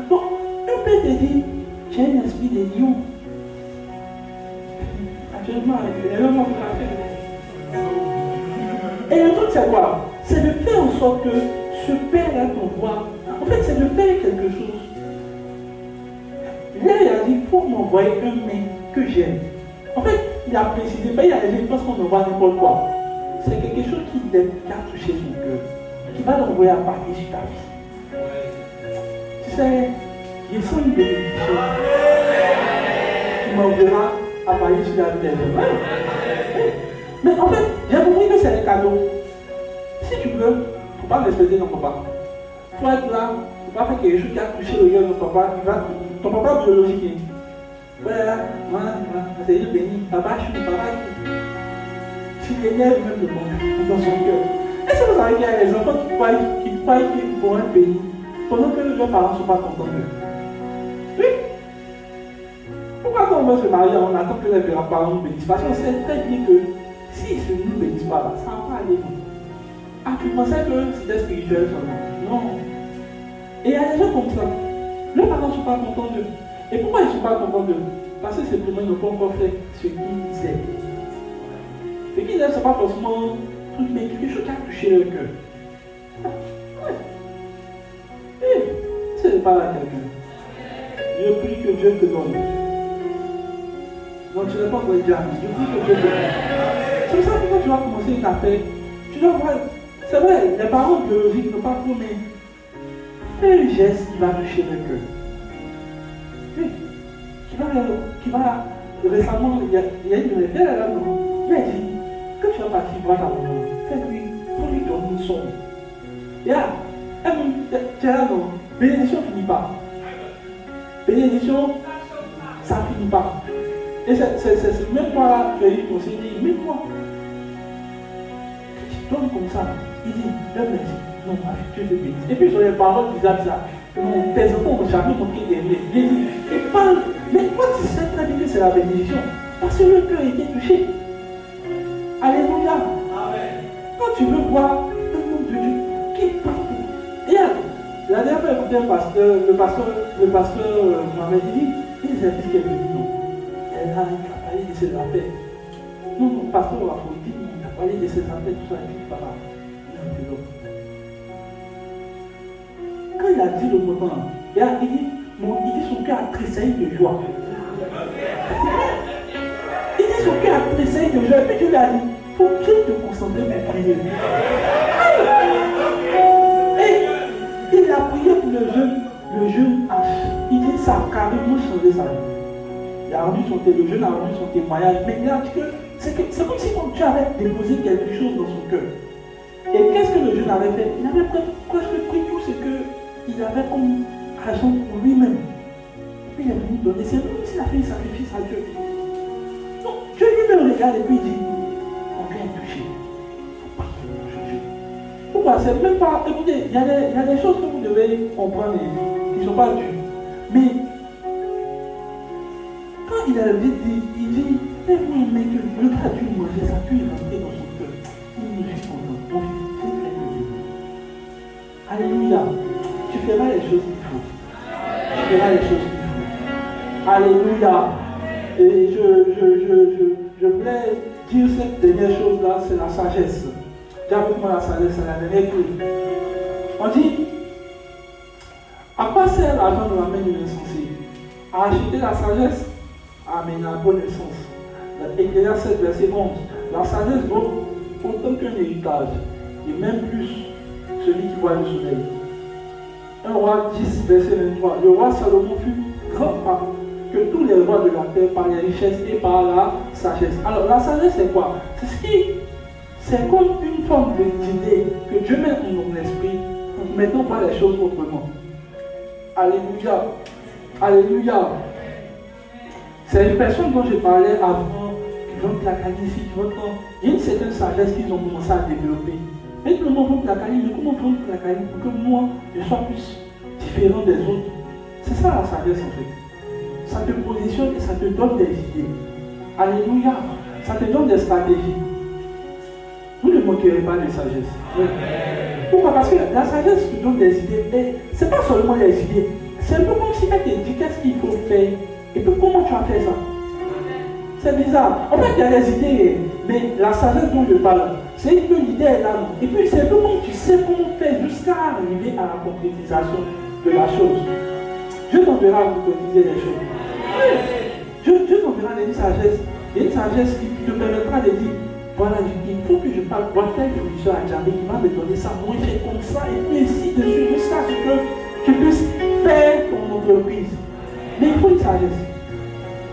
Donc, un peut te dire, tu as un esprit de lion. Actuellement, les gens vont faire. Et le truc, c'est quoi? C'est de faire en sorte que ce père-là qu'on voit, en fait, c'est de faire quelque chose. Là, il a dit, il faut m'envoyer un mec que j'aime. En fait, il a précisé, il y a des gens qui pensent qu'on envoie n'importe quoi. C'est quelque chose qui a touché son cœur, qui va l'envoyer à partir sur ta vie. Tu sais, il sent une bénédiction qui m'enverra à partir sur la vie des hommes. Mais en fait, j'ai compris que c'est des cadeaux. Si tu veux, il ne faut pas respecter ton papa. Il faut être là, il ne faut pas faire quelque chose qui a touché le cœur de ton papa. Ton papa biologique. Voilà, c'est une béni. Papa, je suis papa. Tu élèves même le monde dans son cœur. Est-ce que vous savez qu'il y a des enfants qui croient qu'ils vont être bénis pendant que leurs parents ne sont pas contents d'eux? Oui. Pourquoi quand on va se marier, on attend que les parents nous bénissent? Parce qu'on sait très bien que s'ils ne nous bénissent pas, ça ne va pas aller. Ah, tu pensais que c'était spirituel seulement? Non. Et il y a des gens comme ça. Leurs parents ne sont pas contents d'eux. Et pourquoi ils ne sont pas contents d'eux? Parce que simplement ils n'ont pas encore fait ce qu'ils aiment. Ce qu'ils aiment, ce n'est pas forcément tout, mais quelque chose qui a touché leur cœur. Ouais. Et ce n'est pas là quelqu'un. Je prie que Dieu te donne. Non, tu n'es pas encore déjà. Je prie que Dieu te donne. C'est pour ça que quand tu vas commencer une affaire, tu dois voir. C'est vrai, les parents biologiques n'ont pas trop, mais fais un geste qui va toucher le cœur. Oui. Qui va récemment, il y a une référence là, non? Mais elle dit, quand tu vas partir voir ta maman, fais-lui, faut lui donner une somme. Et là, tu es là, non? Bénédiction ne finit pas. Bénédiction, ça ne finit pas. Et c'est même moi là, tu as eu ton Seigneur, même moi. Tu donnes comme ça, il dit, merci, non, Dieu te bénisse. Et puis sur les paroles bizarres, ça. Tes enfants n'ont jamais montré d'aimer. Ils parlent, mais toi tu sais très bien que c'est la bénédiction. Parce que le cœur était touché. Alléluia. Amen. Quand tu veux voir un homme de Dieu qui parle. Et la dernière fois, écoutez le pasteur m'avait dit, il est un fils qui est venu. il a parlé de ses affaires. Nous, mon pasteur de la politique, il a parlé de ses affaires, tout ça, et puis voilà. Quand il a dit le mot, il dit son cœur a tressailli de joie. Il dit son cœur a tressailli de joie. Et puis Dieu lui a dit, il faut que tu te concentres pour prier. Et il a prié pour le jeune il dit ça a carrément changé sa vie. Le jeune a rendu son témoignage. Mais il a dit que c'est comme si tu avais déposé quelque chose dans son cœur. Et qu'est-ce que le jeune avait fait? Il avait presque pris tout ce qu'il avait comme argent pour lui-même. Et puis il est venu donner. C'est comme s'il a fait un sacrifice à Dieu. Donc Dieu lui-même regarde et puis il dit, mon cœur est touché. Pourquoi? C'est même pas. Écoutez, il y a des choses que vous devez comprendre qui ne sont pas dues. Mais quand il a dit, il dit, fais-moi aimer que le gars a dû manger ça, puis il est rentré dans son cœur. Il me suis content. Mon fils, c'est très bien. Alléluia. Tu feras les choses qu'il faut. Tu feras les choses qu'il faut. Alléluia. Et je voulais dire cette dernière chose-là, c'est la sagesse. Dis avec moi la sagesse, c'est la dernière clé. On dit, à quoi sert l'argent de la main de l'insensé? À acheter la sagesse, à amener la bonne essence. Ecclésiaste 7, verset 11. La sagesse vaut autant qu'un héritage, et même plus celui qui voit le soleil. 1 roi 10, verset 23. Le roi Salomon fut grand que tous les rois de la terre par les richesses et par la sagesse. Alors la sagesse c'est quoi? C'est comme une forme d'idée que Dieu met dans mon esprit en mettant pas les choses autrement. Alléluia. Alléluia. C'est une personne dont je parlais avant, qui vont placaler ici, qui vont. Il y a une certaine sagesse qu'ils ont commencé à développer. Mais tout le monde va placaler, mais comment vont placaler pour que moi, je sois plus différent des autres? C'est ça la sagesse en fait. Ça te positionne et ça te donne des idées. Alléluia. Ça te donne des stratégies. Vous ne manquerez pas de sagesse. Oui. Pourquoi? Parce que la sagesse te donne des idées. Et ce n'est pas seulement des idées. C'est un peu comme si elle te dit qu'est-ce qu'il faut faire. Et puis comment tu as fait ça? C'est bizarre. En fait, il y a des idées. Mais la sagesse dont je parle, c'est que l'idée est là. Et puis c'est un peu comme tu sais comment faire jusqu'à arriver à la concrétisation de la chose. Dieu t'enverra à vous concrétiser les choses. Oui. Dieu t'enverra une sagesse. Et une sagesse qui te permettra de dire, voilà, il faut que je parle, voilà telle fournisseur à Djamé qui va me donner ça, moi je fais comme ça, et puis ici dessus, jusqu'à ce que tu puisses faire ton entreprise. Mais il faut une sagesse.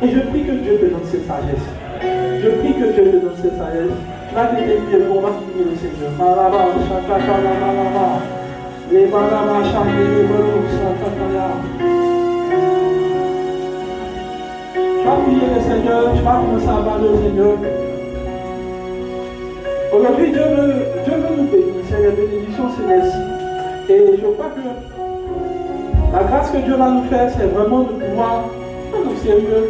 Et je prie que Dieu te donne cette sagesse. Je prie que Dieu te donne cette sagesse. Tu vas te dire, on va prier le Seigneur. Malaba, chakata, malaba. Les malaba, chakata, les malaba, chakata. Tu vas prier le Seigneur, tu vas commencer à parler au Seigneur. Aujourd'hui, Dieu veut nous bénir. C'est les bénédictions célestes. Et je crois que la grâce que Dieu va nous faire, c'est vraiment de pouvoir prendre au sérieux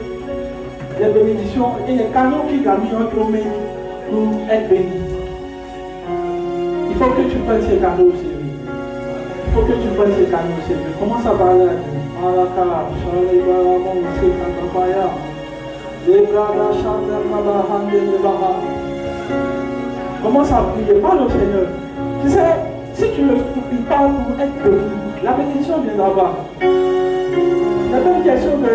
les bénédictions et les canaux qu'il a mis entre nos mains pour être bénis. Il faut que tu prennes ces canaux au sérieux. Il faut que tu prennes ces canaux au sérieux. Commence à parler à Dieu. Commence à prier, parle au Seigneur. Tu sais, si tu ne pries pas pour être béni, la bénédiction viendra pas. C'est pas une question de.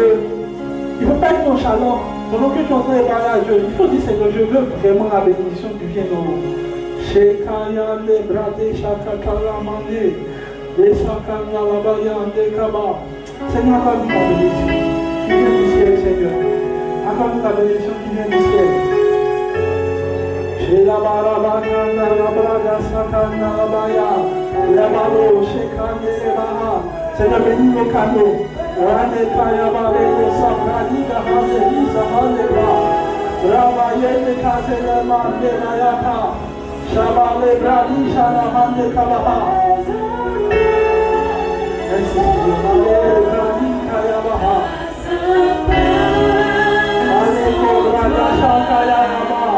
Il ne faut pas être nonchalant. Pendant que tu es en train de parler à Dieu, il faut dire Seigneur, je veux vraiment la bénédiction qui vient dans nous. Shekaya le brade shakakala mande. Les shakanya labaya ndekaba. Seigneur, accorde-nous ta bénédiction qui vient du ciel, Seigneur. Accorde-nous ta bénédiction qui vient du ciel. La barabana la braga sakana la baya la balo shekane baha. Seigneur, bénis nos canaux. Rane kaya bale le sabrani ka hale lisa hale ba. Rabaye le kase le mande na yaka. Shabale bradi shana mande kabaha. Shabale bradi kaya baha. Ale ko braga shakaya baha.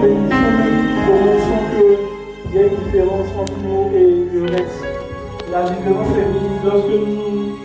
bénédiction, nous connaissons qu'il y a une différence entre nous et le reste. La différence est mise lorsque nous